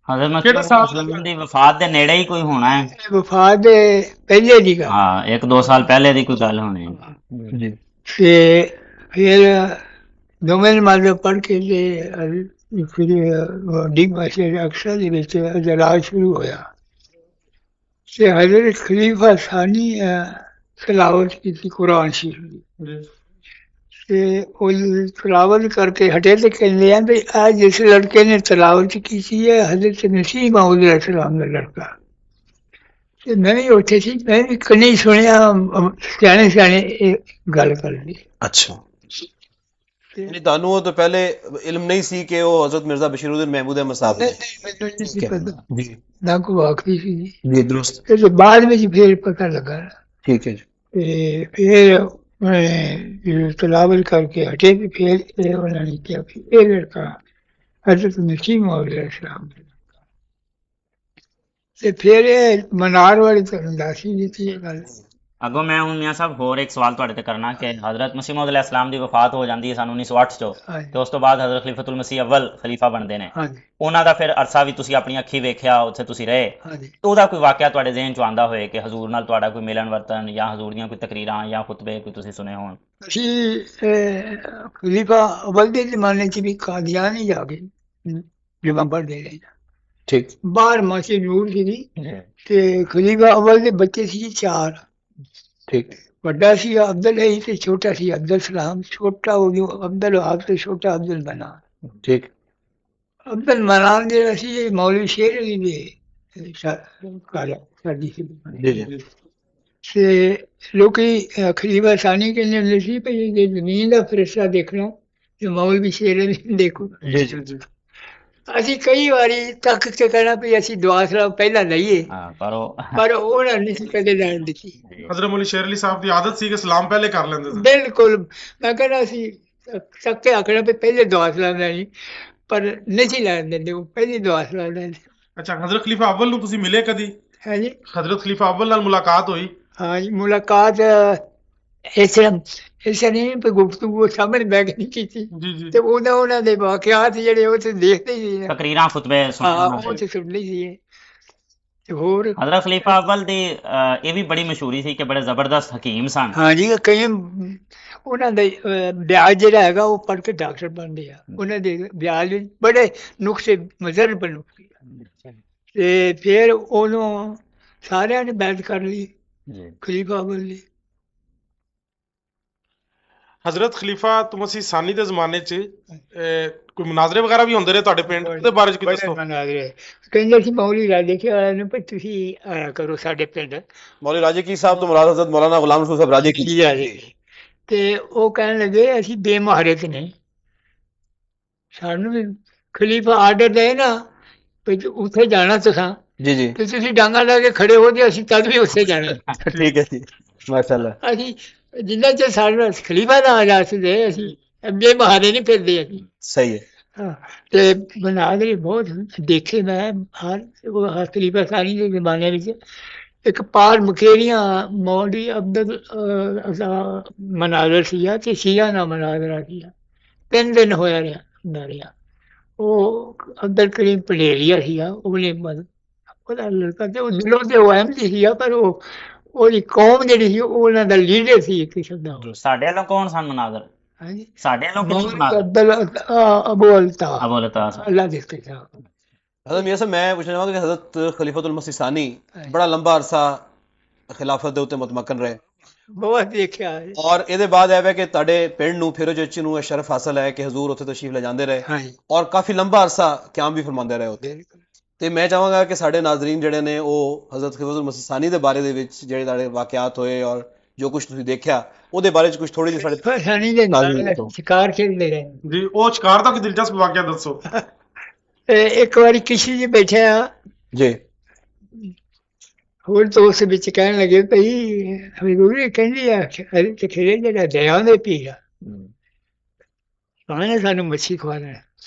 D: हजरत
B: ਕਿਹੜੇ ਸਾਲ ਦੀ
D: मसीह ਦੀ ਵਫਾਤ ਦੇ ਨੇੜੇ ਹੀ ਕੋਈ ਹੋਣਾ ਹੈ।
A: ਵਫਾਤ ਦੇ ਪਹਿਲੇ ਦੀ ਗੱਲ।
D: ਹਾਂ 1-2 ਸਾਲ ਪਹਿਲੇ ਦੀ ਕੋਈ ਗੱਲ ਹੋਣੀ ਹੈ।
C: ਜੀ
A: ਤੇ ਫਿਰ ਦੋਵੇਂ ਨਮਾਜ਼ਾਂ ਪੜ੍ਹ ਕੇ ਤੇ ਫਿਰ ਵੱਡੀ ਮਸਜਿਦ ਅਕਸਰ ਦੇ ਵਿੱਚ ਇਜਲਾਸ ਸ਼ੁਰੂ ਹੋਇਆ, ਤੇ ਹਜ਼ਰਤ ਖਲੀਫਾ ਸਾਨੀ ਤਿਲਾਵਤ ਕੀਤੀ ਕੁਰਾਨ ਸ਼ਰੀਫ ਦੀ। ਤੇ ਉਹ ਤਿਲਾਵਤ ਕਰਕੇ ਹਟੇ ਤੇ ਕਹਿੰਦੇ ਆ ਵੀ ਆ ਜਿਸ ਲੜਕੇ ਨੇ ਤਿਲਾਵਤ ਕੀਤੀ ਹੈ ਹਜ਼ਰਤ ਮਸੀਹ ਮੌਦ अलैहिस्सलाम ਦਾ ਲੜਕਾ। ਤੇ ਮੈਂ ਵੀ ਉੱਥੇ ਸੀ, ਮੈਂ ਵੀ ਕਦੇ ਸੁਣਿਆ ਸਿਆਣੇ ਸਿਆਣੇ ਇਹ ਗੱਲ ਕਰਦੀ।
C: ਅੱਛਾ, ਯਾਨੀ ਤੁਹਾਨੂੰ ਉਹ ਤੋਂ ਪਹਿਲੇ ਇਲਮ ਨਹੀਂ ਸੀ ਕਿ ਉਹ ਹਜ਼ਰਤ ਮਿਰਜ਼ਾ ਬਸ਼ੀਰੁद्दीन महमूद अहमद साहब
A: ਨਹੀਂ
C: ਨੇ?
A: ਨਹੀਂ ਮੈਨੂੰ ਨਹੀਂ ਸੀ ਪਤਾ,
C: ਜੀ
A: ਨਾ ਕੋਈ ਵਾਕਫੀ ਸੀ ਜੀ।
C: ਜੀ ਦੁਰਸਤ,
A: ਤੇ ਬਾਅਦ ਵਿੱਚ ਫਿਰ ਪਤਾ ਲੱਗਾ,
C: ਠੀਕ ਹੈ ਜੀ।
A: ਤੇ ਫਿਰ ਉਹਨੇ ਤਲਾਵਤ ਕਰਕੇ ਹਟੇ, ਤੇ ਫਿਰ ਇਹ ਉਹਨਾਂ ਨੇ ਕਿਹਾ ਕਿ ਇਹ ਲੜਕਾ ਹਜ਼ਰਤ ਮਸੀਹ ਮੌਦ अलैहिस्सलाम ਦਾ। ਤੇ ਫਿਰ ਇਹ ਮਨਾਰ ਵਾਲੀ ਤੁਹਾਨੂੰ ਦੱਸ ਹੀ ਦਿੱਤੀ ਇਹ ਗੱਲ।
D: ਅੱਗੋਂ ਮੈਂ ਹੁਣ ਮੀਆਂ ਸਾਹਿਬ ਹੋਰ ਇੱਕ ਸਵਾਲ ਤੁਹਾਡੇ ਤੇ ਕਰਨਾ ਕਿ ਹਜ਼ਰਤ ਮਸੀਹ ਮੌਦ अलैहिस्सलाम ਦੀ ਵਫਾਤ ਹੋ ਜਾਂਦੀ ਹੈ ਸਾਨੂੰ 1908 ਚ,
A: ਹਾਂਜੀ
D: ਤੇ ਉਸ ਤੋਂ ਬਾਅਦ ਹਜ਼ਰਤ ਖਲੀਫਤੁਲ ਮਸੀਹ ਅਵਲ ਖਲੀਫਾ ਬਣਦੇ ਨੇ।
A: ਹਾਂਜੀ
D: ਉਹਨਾਂ ਦਾ ਫਿਰ ਅਰਸਾ ਵੀ ਤੁਸੀਂ ਆਪਣੀ ਅੱਖੀ ਵੇਖਿਆ, ਉੱਥੇ ਤੁਸੀਂ ਰਹੇ,
A: ਹਾਂਜੀ।
D: ਤੇ ਉਹਦਾ ਕੋਈ ਵਾਕਿਆ ਤੁਹਾਡੇ ਜ਼ਿਹਨ ਚ ਆਉਂਦਾ ਹੋਏ ਕਿ ਹਜ਼ੂਰ ਨਾਲ ਤੁਹਾਡਾ ਕੋਈ ਮਿਲਣ ਵਰਤਨ ਜਾਂ ਹਜ਼ੂਰ ਦੀਆਂ ਕੋਈ ਤਕਰੀਰਾਂ ਜਾਂ ਖੁਤਬੇ ਕੋਈ ਤੁਸੀਂ ਸੁਣੇ ਹੋਣ?
A: ਅਸੀਂ ਖਲੀਫਾ ਅਵਲ ਦੇ ਜ਼ਮਾਨੇ 'ਚ ਵੀ ਕਾਦੀਆਨ ਹੀ ਜਾ ਕੇ ਜਮਾਂ ਪੜ੍ਹਦੇ ਰਹੇ।
C: ਠੀਕ
A: ਬਾਹਰ ਮਸਜਿਦ ਨੂਰ ਸੀਗੀ, ਤੇ ਖਲੀਫਾ ਅਵਲ ਦੇ ਬੱਚੇ ਸੀ 4।
C: ਠੀਕ
A: ਵੱਡਾ ਸੀ ਅਬਦੁਲ ਅਈ ਤੇ ਛੋਟਾ ਸੀ ਅਬਦੁਲ ਸਲਾਮ। ਛੋਟਾ ਉਹ ਜੋ ਅਬਦੁਲ ਵਹਾਬ ਤੇ ਛੋਟਾ ਅਬਦੁਲ ਮਨਾਨ।
C: ਠੀਕ
A: ਅਬਦੁਲ ਮਨਾਨ ਜਿਹੜਾ ਸੀ ਇਹ ਮੌਲਵੀ ਸ਼ੇਰ ਅਲੀ ਦੇ ਸਾਡੀ ਸੀ।
C: ਜੀ ਜੀ
A: ਤੇ ਲੋਕੀ ਖਲੀਫਾ ਸਾਨੀ ਕਹਿੰਦੇ ਹੁੰਦੇ ਸੀ ਭਈ ਜੇ ਜ਼ਮੀਨ ਦਾ ਫਰਿਸ਼ਤਾ ਦੇਖਣਾ ਤੇ ਮੌਲਵੀ ਸ਼ੇਰ ਅਲੀ ਨੂੰ ਦੇਖੋ।
C: ਜੀ ਜੀ
A: ਅਸੀਂ ਕਈ ਵਾਰੀ ਤੱਕ ਕੇ ਕਹਿਣਾ ਵੀ ਅਸੀਂ ਦੁਆ ਸਲਾਮ ਪਹਿਲਾਂ ਲਈਏ,
D: ਹਾਂ ਪਰ ਉਹ
A: ਪਰ ਉਹਨਾਂ ਨਹੀਂ ਸੀ ਕਦੇ ਲੈਣ ਦਿੱਤੀ।
B: ਹਜ਼ਰਤ ਮੌਲਵੀ ਸ਼ੇਰ ਅਲੀ ਸਾਹਿਬ ਦੀ ਆਦਤ ਸੀ ਕਿ ਸਲਾਮ ਪਹਿਲੇ ਕਰ ਲੈਂਦੇ ਸੀ।
A: ਬਿਲਕੁਲ, ਮੈਂ ਕਹਿੰਦਾ ਸੀ ਤੱਕ ਕੇ ਆਖਣਾ ਵੀ ਪਹਿਲੇ ਦੁਆ ਸਲਾਮ ਲੈਣੀ, ਪਰ ਨਹੀਂ ਸੀ ਲੈਣ ਦਿੰਦੇ, ਉਹ ਪਹਿਲੀ ਦੁਆ ਸਲਾਮ ਲੈਂਦੇ।
B: ਅੱਛਾ, ਹਜ਼ਰਤ ਖਲੀਫਾ ਅਵਲ ਨੂੰ ਤੁਸੀਂ ਮਿਲੇ ਕਦੀ?
A: ਹੈ ਜੀ,
B: ਹਜ਼ਰਤ ਖਲੀਫਾ ਅਵਲ ਨਾਲ ਮੁਲਾਕਾਤ ਹੋਈ?
A: ਹਾਂ ਜੀ, ਮੁਲਾਕਾਤ ਇਸ ਤਰ੍ਹਾਂ ਨਹੀਂ ਵੀ ਗੁਫ਼ਤਗੂ ਸਾਹਮਣੇ ਬਹਿ ਕੇ ਨਹੀਂ ਕੀਤੀ,
B: ਜੀ ਜੀ
A: ਤੇ ਉਹਨਾਂ ਦੇ ਵਾਕਿਆਤ ਜਿਹੜੇ ਉਹ ਤੇ ਦੇਖਦੇ ਹੀ ਸੀ ਨਾ।
D: ਤਕਰੀਰਾਂ ਖੁਤਬੇ
A: ਹਾਂ,
D: ਸੁਣਨ।
A: ਉਹ ਤੇ ਸੁਣਨੀ ਸੀ। ਤੇ ਹੋਰ
D: ਹਜ਼ਰਤ ਖਲੀਫਾ ਅਵਲ ਦੀ ਇਹ ਵੀ ਬੜੀ ਮਸ਼ਹੂਰੀ ਸੀ ਕਿ ਬੜੇ ਜ਼ਬਰਦਸਤ ਹਕੀਮ ਸਨ।
A: ਹਾਂ ਜੀ, ਕਈ ਉਹਨਾਂ ਦੇ ਵਿਆਜ ਜਿਹੜਾ ਹੈਗਾ ਉਹ ਪੜ੍ਹ ਕੇ ਡਾਕਟਰ ਬਣਦੇ ਆ। ਉਹਨਾਂ ਦੇ ਵਿਆਜ ਵਿੱਚ ਬੜੇ ਨੁਕਸੇ ਮਜ਼ਰਬ ਨੁਕਸੇ ਤੇ ਫਿਰ ਉਦੋਂ ਸਾਰਿਆਂ ਨੇ ਬੈਠ ਕਰ ਲਈ
D: ਜੀ
A: ਖਲੀਫਾ ਬਣ ਲਈ।
B: ਹਜ਼ਰਤ ਖਲੀਫਾ ਤੁਮਸੀ ਸਾਨੀ ਦੇ ਜ਼ਮਾਨੇ 'ਚ ਕੋਈ ਮੁਨਾਜ਼ਰੇ ਵਗੈਰਾ ਵੀ ਹੁੰਦੇ ਰਹੇ ਤੁਹਾਡੇ ਪਿੰਡ, ਉਹਦੇ ਬਾਰੇ 'ਚ ਕੀ
A: ਬੜੇ
B: ਦੱਸੋ।
A: ਮਨਾਜ਼ਰੇ ਕਹਿੰਦੇ ਸੀ ਮੌਲੀ ਰਾਜੇ ਕੇ ਵਾਲਿਆਂ ਨੂੰ ਵੀ ਤੁਸੀਂ ਆਇਆ ਕਰੋ ਸਾਡੇ ਪਿੰਡ
C: मौलवी राजे की साहब तो मुराद हजरत मौलाना गुलाम रसूल साहब राजे की।
A: ਜੀ ਰਾਜੇ। ਤੇ ਉਹ ਕਹਿਣ ਲੱਗੇ ਅਸੀਂ ਬੇਮਹਾਰਤ ਨੇ, ਸਾਨੂੰ ਵੀ ਖਲੀਫਾ ਆਰਡਰ ਦੇ ਨਾ ਵੀ ਉੱਥੇ ਜਾਣਾ ਤੁਸੀਂ,
C: जी जी
A: ਤੇ ਤੁਸੀਂ ਡਾਂਗਾ ਲਾ ਕੇ ਖੜੇ ਹੋ ਜੇ ਅਸੀਂ ਤਦ ਵੀ ਉੱਥੇ ਜਾਣਾ।
C: ठीक है जी माशाल्लाह।
A: ਅਸੀਂ ਜਿੰਨਾ ਚਿਰ ਸਾਡਾ ਖਲੀਫਾ ਨਾ ਆ ਜਾ ਸਕਦੇ ਅਸੀਂ ਬੇਮਹਾਰੇ ਨਹੀਂ ਫਿਰਦੇ ਅਸੀਂ।
C: सही है।
A: ਹਾਂ ਤੇ ਮਨਾਜ਼ਰੇ ਬਹੁਤ ਦੇਖੇ ਮੈਂ ਹਰ ਖਲੀਫਾ ਸਾਨੀ ਦੇ ਜ਼ਮਾਨੇ ਵਿੱਚ। ਇੱਕ ਪਾਰ ਮੁਕੇਰੀਆਂ ਮੌਲੀ ਅਬਦਲ ਮਨਾਜ਼ਰ ਸੀਗਾ ਤੇ ਸ਼ੀਆ ਨਾਲ ਮਨਾਜ਼ਰਾ ਸੀਗਾ। 3 ਦਿਨ ਹੋਇਆ ਰਿਹਾ। ਉਹ ਅਬਦੁਲ ਕਰੀਮ ਪਲੇਰੀਆ ਸੀਗਾ, ਉਹਨੇ ਉਹਦਾ ਲੜਕਾ ਤੇ ਉਹ ਦਿਲੋਂ ਤੇ ਉਹ ਅਹਿਮਦੀ ਸੀਗਾ, ਪਰ ਉਹ ਉਹਦੀ ਕੌਮ ਜਿਹੜੀ ਸੀ ਉਹ ਉਹਨਾਂ ਦਾ ਲੀਡਰ ਸੀ ਇੱਕ ਕਿਸਮ ਦਾ।
D: ਸਾਡੇ ਵੱਲੋਂ ਕੌਣ ਸਨ ਮੁਨਾਜ਼ਰ?
A: ਹਾਂਜੀ
D: ਸਾਡੇ ਵੱਲੋਂ ਕਿਹਨੇ
A: ਮੌਲੀ
D: ਮੁਨਾਜ਼ਰ?
A: ਅਬਦੁਲ ਅਬੂ ਅਲਤਾਫ
D: ਅਬੂ ਅਲਤਾਫ।
A: ਅੱਲਾ ਦੇ साहब।
C: हजरत मियां साहब मैं पूछना चाहूँगा कि हजरत खलीफतुल मसीह सानी
A: ਹਾਂਜੀ।
C: बड़ा लंबा अरसा खिलाफत ਦੇ ਉੱਤੇ ਮੁਤਮਕਨ ਰਹੇ
A: ਬਹੁਤ ਦੇਖਿਆ ਹੈ।
C: ਔਰ ਇਹਦੇ ਬਾਅਦ ਇਹ ਹੈ ਕਿ ਤੁਹਾਡੇ ਪਿੰਡ ਨੂੰ ਫਿਰੋਜ਼ ਨੂੰ ਇਹ ਸ਼ਰਫ ਹਾਸਲ ਹੈ ਕਿ ਹਜ਼ੂਰ ਉੱਥੇ ਤਸ਼ਰੀਫ ਲੈ ਜਾਂਦੇ ਰਹੇ
A: ਹਾਂਜੀ
C: ਔਰ ਕਾਫੀ ਲੰਬਾ ਅਰਸਾ ਕਿਆਮ ਵੀ ਫਰਮਾਉਂਦੇ ਰਹੇ ਉੱਥੇ।
A: ਬਿਲਕੁਲ।
C: ਤੇ ਮੈਂ ਚਾਹਾਂਗਾ ਕਿ ਸਾਡੇ ਨਾਜ਼ਰੀਨ ਜਿਹੜੇ ਨੇ ਉਹ ਹਜ਼ਰਤ ਖਲੀਫਤੁਲ ਮਸੀਹ ਸਾਨੀ ਦੇ ਬਾਰੇ ਦੇ ਵਿੱਚ ਜਿਹੜੇ ਤੁਹਾਡੇ ਵਾਕਿਆਤ ਹੋਏ ਔਰ ਜੋ ਕੁਝ ਤੁਸੀਂ ਦੇਖਿਆ ਉਹਦੇ ਬਾਰੇ ਚ ਕੁਝ ਥੋੜੀ ਜਿਹੀ ਸਾਡੇ
A: ਫਸਾਨੀ ਦੇ ਨਾਲ ਸ਼ਿਕਾਰ ਖੇਡਦੇ ਰਹੇ।
B: ਜੀ ਉਹ ਸ਼ਿਕਾਰ ਦਾ ਕੋਈ ਦਿਲਚਸਪ ਵਾਕਿਆ ਦੱਸੋ।
A: ਤੇ ਇੱਕ ਵਾਰੀ ਕਿਸੇ ਜੀ ਬੈਠਿਆ
C: ਜੀ
A: ਹੋਰ ਤੋਂ ਉਸ ਵਿੱਚ ਕਹਿਣ ਲੱਗੇ ਭਈ ਹਜ਼ੂਰੀ ਕਹਿੰਦੀ ਆ ਤੇ ਖੇੜੇ ਜਿਹੜਾ ਦਰਿਆ ਦੇ ਪੀਰ ਆ ਉਹਨੇ ਸਾਨੂੰ ਮੱਛੀ ਖਵਾਣਾ।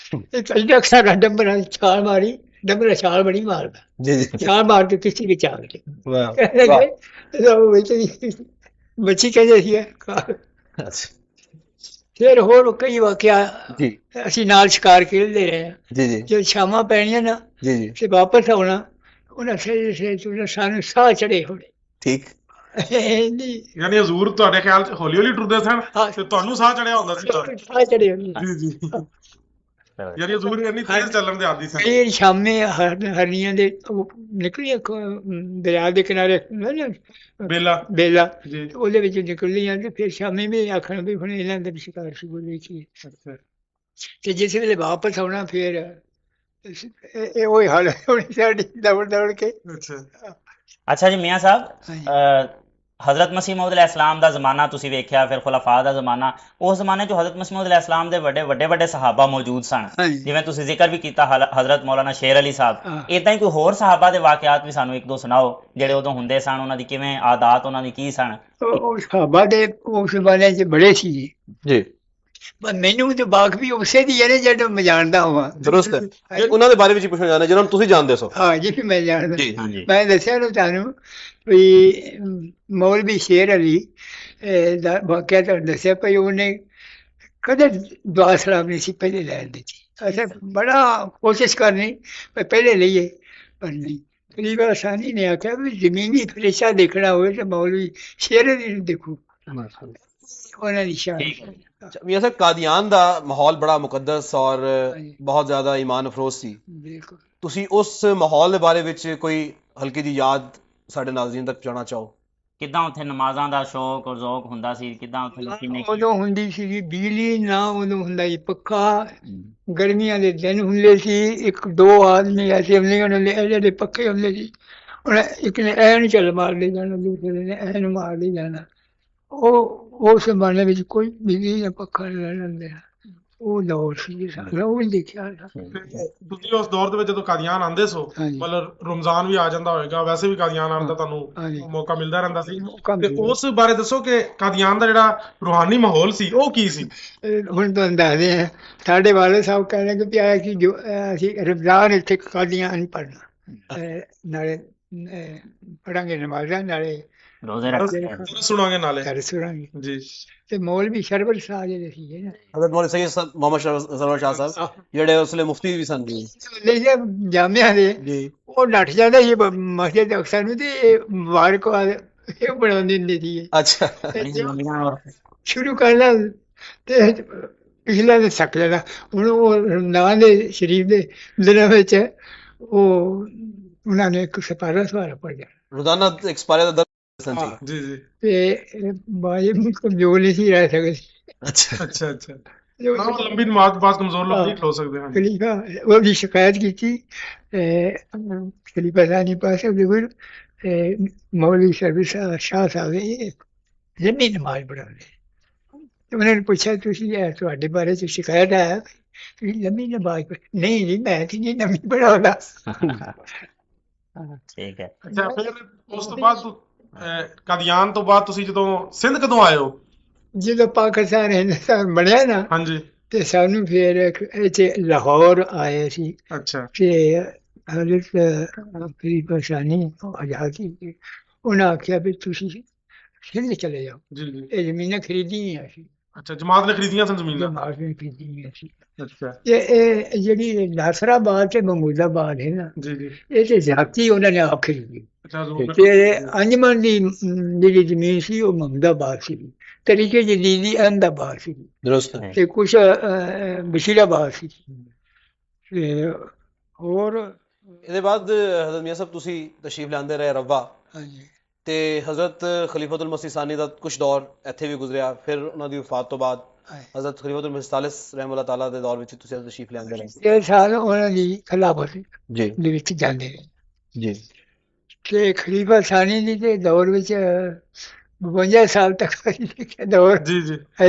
A: ਇਹ ਚੱਲਦਾ ਸਾਡਾ ਡੰਬਰਾ ਛਾਲ ਮਾਰੀ, ਡੰਬਰਾ ਛਾਲ ਬੜੀ ਮਾਰਦਾ,
C: ਜੀ ਜੀ
A: ਛਾਲ ਮਾਰ ਕੇ ਕਿਸੇ ਵਿੱਚ ਆ ਗਏ।
C: ਵਾਹ
A: ਕਹਿਣ ਲੱਗੇ ਉਹ ਵਿੱਚ ਮੱਛੀ ਕਹਿੰਦੇ ਸੀ
C: ਅੱਛਾ
A: ਫਿਰ ਹੋਰ ਕਈ ਵਾਕਿਆ
C: ਜੀ
A: ਅਸੀਂ ਨਾਲ ਸ਼ਿਕਾਰ ਖੇਡਦੇ ਰਹੇ ਹਾਂ।
C: ਜੀ ਜੀ
A: ਜਦ ਸ਼ਾਮਾਂ ਪੈਣੀਆਂ ਨਾ
C: ਜੀ ਜੀ
A: ਤੇ ਵਾਪਸ ਆਉਣਾ, ਉਹਨਾਂ ਸੇ ਸਾਨੂੰ ਸਾਹ ਚੜੇ ਹੋਣੇ।
C: ਠੀਕ
A: ਨਹੀਂ
B: ਯਾਨੀ ਹਜ਼ੂਰ ਤੁਹਾਡੇ ਖਿਆਲ 'ਚ ਹੌਲੀ ਹੌਲੀ ਟੁਰਦੇ ਸਨ
A: ਹਾਂ।
B: ਤੇ ਤੁਹਾਨੂੰ ਸਾਹ ਚੜਿਆ ਹੁੰਦਾ ਸੀ ਤਾਂ।
A: ਸਾਹ ਚੜੇ ਹੋਣੇ।
B: ਜੀ ਜੀ ਯਾਨੀ ਹਜ਼ੂਰ ਇੰਨੀ ਤੇਜ਼ ਚੱਲਣ ਦੇ ਆਦੀ ਸਨ।
A: ਇਹ ਸ਼ਾਮੇ ਹਰਨੀਆਂ ਦੇ ਉਹ ਨਿਕਲੀਆਂ ਦਰਿਆ ਦੇ ਕਿਨਾਰੇ
B: ਬੇਲਾ
A: ਬੇਲਾ,
B: ਜੀ
A: ਉਹਦੇ ਵਿੱਚ ਨਿਕਲੀਆਂ ਤੇ ਫਿਰ ਸ਼ਾਮੀ ਵੀ ਆਖਣ ਵੀ ਹੁਣ ਇਹਨਾਂ ਦਾ ਵੀ ਸ਼ਿਕਾਰ ਸ਼ੁਰੂ ਦੇਖੀਏ। ਤੇ ਜਿਸ ਵੇਲੇ ਵਾਪਸ ਆਉਣਾ ਫਿਰ ਇਹ ਉਹੀ ਹਾਲ ਹੋਣੀ ਸਾਡੀ ਦੌੜ ਦੌੜ ਕੇ।
B: ਅੱਛਾ
D: ਅੱਛਾ ਜੀ ਮੀਆਂ ਸਾਹਿਬ,
A: ਹਾਂਜੀ।
D: ਹਜ਼ਰਤ ਮਸੀਹ ਮਊਦ ਅਲੈਹਿਸਲਾਮ ਦਾ ਜ਼ਮਾਨਾ ਤੁਸੀਂ ਵੇਖਿਆ, ਫਿਰ ਖੁਲਾਫਾ ਦਾ ਜ਼ਮਾਨਾ। ਉਸ ਜ਼ਮਾਨੇ 'ਚ ਹਜ਼ਰਤ ਮਸੀਹ ਮਊਦ ਅਲੈਹਿਸਲਾਮ ਦੇ ਵੱਡੇ ਸਹਾਬਾ ਮੌਜੂਦ ਸਨ,
A: ਹਾਂਜੀ।
D: ਜਿਵੇਂ ਤੁਸੀਂ ਜ਼ਿਕਰ ਵੀ ਕੀਤਾ ਹਜ਼ਰਤ ਮੌਲਾਨਾ ਸ਼ੇਰ ਅਲੀ ਸਾਹਿਬ।
A: ਹਾਂ।
D: ਇਦਾਂ ਹੀ ਕੋਈ ਹੋਰ ਸਹਾਬਾ ਦੇ ਵਾਕਿਆਤ ਵੀ ਸਾਨੂੰ ਇੱਕ ਦੋ ਸੁਣਾਓ, ਜਿਹੜੇ ਉਦੋਂ ਹੁੰਦੇ ਸਨ, ਉਹਨਾਂ ਦੀ ਕਿਵੇਂ ਆਦਾਤ, ਉਹਨਾਂ ਦੀ ਕੀ ਸਨ?
A: ਉਹ ਸਾਹਬਾ ਦੇ ਉਸ ਜ਼ਮਾਨੇ 'ਚ ਬੜੇ ਸੀ ਜੀ,
C: ਜੀ
A: ਪਰ ਮੈਨੂੰ ਤੇ ਬਾਕ ਵੀ ਉਸੇ ਦੀ ਹੈ ਜਿਹੜਾ ਮੈਂ ਜਾਣਦਾ ਹਾਂ।
C: ਦਰੁਸਤ ਹੈ। ਉਹਨਾਂ ਦੇ ਬਾਰੇ ਵਿੱਚ ਪੁੱਛਣਾ ਚਾਹੁੰਦਾ ਜਿਹਨਾਂ ਨੂੰ ਤੁਸੀਂ ਜਾਣਦੇ ਸੋ।
A: ਹਾਂ ਜੀ ਮੈਂ ਜਾਣਦਾ।
C: ਜੀ
D: ਹਾਂਜੀ
A: ਮੈਂ ਦੱਸਿਆ ਨਾ ਤੁਹਾਨੂੰ ਵੀ ਮੌਲਵੀ ਸ਼ੇਰ ਅਲੀ ਦਾ ਵਾਕਿਆ ਤੁਹਾਨੂੰ ਦੱਸਿਆ ਭਈ ਉਹਨੇ ਕਦੇ ਦੁਆ ਸਲਾਮ ਨਹੀਂ ਸੀ ਪਹਿਲੇ ਲੈਣ ਦਿੱਤੀ। ਅੱਛਾ ਬੜਾ ਕੋਸ਼ਿਸ਼ ਕਰਨੀ ਵੀ ਪਹਿਲੇ ਲਈਏ, ਪਰ ਨਹੀਂ। ਖਲੀਫਾ ਸਾਨੀ ਨੇ ਆਖਿਆ ਵੀ ਜ਼ਮੀਨੀ ਫਰਿਸ਼ਤਾ ਦੇਖਣਾ ਹੋਵੇ ਤਾਂ ਮੌਲਵੀ ਸ਼ੇਰ ਅਲੀ ਨੂੰ ਦੇਖੋ, ਉਹਨਾਂ ਦੀ ਸ਼ਾਨ।
C: मियां साहब कादियान ਦਾ ਮਾਹੌਲ ਬੜਾ ਮੁਕੱਦਸ ਔਰ ਬਹੁਤ ਜ਼ਿਆਦਾ ਈਮਾਨ ਅਫਰੋਜ਼ ਸੀ।
A: ਬਿਲਕੁਲ।
C: ਤੁਸੀਂ ਉਸ ਮਾਹੌਲ ਦੇ ਬਾਰੇ ਵਿੱਚ ਕੋਈ ਹਲਕੀ ਜਿਹੀ ਯਾਦ ਸਾਡੇ ਨਾਜ਼ਰੀਨ ਤੱਕ ਪਹੁੰਚਾਉਣਾ ਚਾਹੋ।
D: ਕਿੱਦਾਂ ਉੱਥੇ ਨਮਾਜ਼ਾਂ ਦਾ ਸ਼ੌਕ ਔਰ ਜ਼ੌਕ ਹੁੰਦਾ ਸੀ, ਕਿੱਦਾਂ ਉੱਥੇ ਲੋਕੀ ਨੇ
A: ਉਦੋਂ ਹੁੰਦੀ ਸੀਗੀ ਬਿਜਲੀ ਨਾ, ਉਦੋਂ ਹੁੰਦਾ ਸੀ ਪੱਖਾ। ਗਰਮੀਆਂ ਦੇ ਦਿਨ ਹੁੰਦੇ ਸੀ, ਇੱਕ ਦੋ ਆਦਮੀ ਐਸੇ ਹੁੰਦੇ ਉਹਨਾਂ ਜਿਹੜੇ ਪੱਖੇ ਹੁੰਦੇ ਸੀ, ਉਹਨੇ ਇੱਕ ਨੇ ਐਨ ਚੱਲ ਮਾਰ ਲਈ ਜਾਣਾ, ਦੂਸਰੇ ਨੇ ਐਨ ਮਾਰ ਲਈ ਜਾਣਾ। ਉਹ ਉਸ ਜ਼ਮਾਨੇ ਵਿੱਚ ਕੋਈ ਬਿਜਲੀ ਜਾਂ ਪੱਖਾ ਨਹੀਂ ਲੈਂਦੇ, ਉਹ ਦੌਰ ਸੀ ਸਾਡਾ, ਉਹ ਵੀ ਦੇਖਿਆ।
B: ਤੁਸੀਂ ਉਸ ਦੌਰ ਦੇ ਵਿੱਚ ਜਦੋਂ ਕਾਦੀਆਨ ਆਉਂਦੇ ਸੋ,
A: ਹਾਂਜੀ।
B: ਮਤਲਬ ਰਮਜ਼ਾਨ ਵੀ ਆ ਜਾਂਦਾ ਹੋਵੇਗਾ, ਵੈਸੇ ਵੀ ਕਾਦੀਆਨ ਆਉਣ ਦਾ
A: ਹਾਂਜੀ।
B: ਤੁਹਾਨੂੰ ਮੌਕਾ ਮਿਲਦਾ ਰਹਿੰਦਾ ਸੀ,
A: ਮੌਕਾ
B: ਤੇ
A: ਮਿਲਦਾ।
B: ਉਸ ਬਾਰੇ ਦੱਸੋ ਕਿ ਕਾਦੀਆਨ ਦਾ ਜਿਹੜਾ ਰੂਹਾਨੀ ਮਾਹੌਲ ਸੀ ਉਹ ਕੀ ਸੀ।
A: ਹੁਣ ਤੁਹਾਨੂੰ ਦੱਸਦੇ ਹਾਂ, ਸਾਡੇ ਵਾਲੇ ਸਾਹਿਬ ਕਹਿੰਦੇ ਕਿ ਪਿਆ ਕਿ ਜੋ ਅਸੀਂ ਰਮਜ਼ਾਨ ਇੱਥੇ ਕਾਦੀਆਂ ਪੜ੍ਹਨਾ, ਨਾਲੇ ਪੜਾਂਗੇ ਨਮਾਜ਼ਾਂ, ਨਾਲੇ
D: ਰੋਜ਼ੇ ਰੱਖਦੇ?
B: ਸੁਣਾਂਗੇ ਨਾਲੇ
A: ਦਰਸ ਸੁਣਾਂਗੇ।
B: ਜੀ।
A: ਤੇ ਮੌਲਵੀ ਸ਼ਰਬਤ ਸ਼ਾਹ ਜਿਹੜੇ ਸੀਗੇ ਨਾ,
C: ਹਜ਼ਰਤ ਮੌਲਵੀ ਸੈਯਦ ਮੁਹੰਮਦ ਸਰਵਰ ਸ਼ਾਹ ਸਾਹਿਬ ਜਿਹੜੇ ਉਸ ਵੇਲੇ ਮੁਫਤੀ ਵੀ ਸਨ ਜੀ।
A: ਜਾਮਿਆਂ ਦੇ
C: ਜੀ
A: ਉਹ ਨੱਠ ਜਾਂਦਾ ਸੀ ਮਸਜਿਦ ਅਕਸਾ ਨੂੰ, ਤੇ ਇਹ ਮੁਬਾਰਕ ਇਹ ਬਣਾਉਂਦੇ ਹੁੰਦੇ ਸੀ।
C: ਅੱਛਾ
A: ਸ਼ੁਰੂ ਕਰਨਾ ਤੇ ਪਿਛਲਾ ਤੇ ਸੱਕ ਲੈਣਾ। ਹੁਣ ਉਹ ਰਮਜ਼ਾਨ ਦੇ ਸ਼ਰੀਫ ਦੇ ਦਿਨਾਂ ਵਿੱਚ ਉਹ ਉਹਨਾਂ ਨੇ ਇੱਕ ਸਿਪਾਰਾ ਸਵਾਰਾ ਪੜਿਆ
C: रोजाना एक्सपायर ਦਾ ਦਰਸ਼ਨ
A: ਹਾਂ।
C: ਸੀ।
B: ਜੀ ਜੀ।
A: ਤੇ ਬਾਜੇ ਨੂੰ ਕਮਜ਼ੋਰ ਨਹੀਂ ਸੀ ਰਹਿ ਸਕਦੇ।
C: ਅੱਛਾ
B: ਅੱਛਾ ਅੱਛਾ।
A: ਜੋ
B: ਹਾਂ ਲੰਬੀ ਨਮਾਜ਼ ਤੋਂ ਬਾਅਦ ਕਮਜ਼ੋਰ ਲੋਕ ਨਹੀਂ ਖਲੋ ਸਕਦੇ ਹਨ।
A: ਖਲੀਫਾ ਉਹਦੀ ਸ਼ਿਕਾਇਤ ਕੀਤੀ ਖਲੀਫਾ ਸਾਨੀ ਪਾਸੇ ਬਿਲਕੁਲ ਮੌਲਵੀ ਸਰਵਿਸ ਸ਼ਾਹ ਸਾਹਿਬ ਇਹ ਜੰਮੀ ਨਮਾਜ਼ ਪੜ੍ਹਾਉਂਦੇ। ਤੇ ਉਹਨਾਂ ਨੇ ਪੁੱਛਿਆ ਤੁਸੀਂ ਤੁਹਾਡੇ ਬਾਰੇ ਚ ਸ਼ਿਕਾਇਤ ਹੈ ਤੁਸੀਂ ਲੰਮੀ ਨਮਾਜ਼ ਨਹੀਂ ਜੀ ਮੈਂ ਤੇ ਨਹੀਂ ਨਵੀਂ ਪੜ੍ਹਾਉਂਦਾ।
D: ਠੀਕ ਹੈ।
B: ਅੱਛਾ ਫਿਰ ਉਸ ਤੋਂ ਬਾਅਦ ਕਾਦੀਆਨ ਤੋਂ ਬਾਅਦ ਤੁਸੀਂ ਜਦੋਂ ਸਿੰਧ ਕਦੋਂ ਆਏ ਹੋ?
A: ਜਦੋਂ ਪਾਕਿਸਤਾਨ ਹਿੰਦੁਸਤਾਨ ਬਣਿਆ ਨਾ
B: ਹਾਂਜੀ।
A: ਤੇ ਸਾਨੂੰ ਫਿਰ ਇੱਥੇ ਲਾਹੌਰ ਆਏ ਸੀ
B: ਅੱਛਾ
A: ਤੇ ਹਜ਼ਰਤ ਖਲੀਫਾ ਸਾਨੀ ਆਜ਼ਾਦ ਸੀ। ਉਹਨਾਂ ਆਖਿਆ ਵੀ ਤੁਸੀਂ ਸਿੰਧ ਚਲੇ ਜਾਓ
B: ਜੀ ਜੀ।
A: ਇਹ ਜ਼ਮੀਨਾਂ ਖਰੀਦੀਆਂ ਸੀ
B: ਅੱਛਾ ਜਮਾਤ ਨੇ ਖਰੀਦੀਆਂ ਸਨ ਜ਼ਮੀਨਾਂ।
A: ਜਮਾਤ ਨੇ ਖਰੀਦੀਆਂ ਸੀ।
B: ਅੱਛਾ
A: ਤੇ ਇਹ ਜਿਹੜੀ ਨਾਸਰਾਬਾਦ ਤੇ ਮਹਮੂਦਾਬਾਦ ਹੈ ਨਾ
B: ਜੀ ਜੀ।
A: ਇਹ ਤੇ ਜ਼ਾਤੀ ਉਹਨਾਂ ਨੇ ਆਪ ਖਰੀਦੀ।
B: ਅੱਛਾ ਜ਼ਰੂਰ।
A: ਤੇ ਅੰਜਮਨ ਦੀ ਜਿਹੜੀ ਜ਼ਮੀਨ ਸੀ ਉਹ ਮਹਮੂਦਾਬਾਦ ਸੀ। ਤਰੀਕੇ ਜਦੀਦ ਦੀ ਅਹਿਮਦਾਬਾਦ ਸੀ
C: ਦਰੁਸਤ ਹੈ।
A: ਤੇ ਕੁਛ ਬਸ਼ੀਰਾਬਾਦ ਸੀ ਤੇ ਹੋਰ।
C: ਇਹਦੇ ਬਾਅਦ ਹਜ਼ਰਤ ਮੀਆਂ ਸਾਹਿਬ ਤੁਸੀਂ ਤਸ਼ਰੀਫ ਲਿਆਂਦੇ ਰਹੇ ਰਵਾ
A: ਹਾਂਜੀ
C: ਤੇ ਹਜ਼ਰਤ ਖਲੀਫਤੁਲ ਮਸੀਹ ਸਾਨੀ ਦਾ ਕੁਝ ਦੌਰ ਇੱਥੇ ਵੀ ਗੁਜ਼ਰਿਆ, ਫਿਰ ਉਹਨਾਂ ਦੀ ਵਫਾਤ ਤੋਂ ਬਾਅਦ ਹਜ਼ਰਤ ਖਲੀਫਤੁਲ ਮਸੀਹ ਸਾਲਿਸ ਰਹਿਮਹੁੱਲਾਹ ਤਾਲਾ ਦੇ ਦੌਰ ਵਿੱਚ ਤੁਸੀਂ ਤਸ਼ਰੀਫ ਲਿਆਂਦੇ ਰਹੇ।
A: 6 ਸਾਲ ਉਹਨਾਂ ਦੀ ਖਿਲਾਫਤ
C: ਜੀ
A: ਦੇ ਵਿੱਚ ਜਾਂਦੇ ਰਹੇ
C: ਜੀ।
A: ਤੇ ਖਲੀਫਾ ਸਾਨੀ ਦੀ ਦੇ ਦੌਰ ਵਿੱਚ 52 ਸਾਲ ਤੱਕ ਦੇਖਿਆ ਦੌਰ
B: ਜੀ ਜੀ।
A: ਹੈ।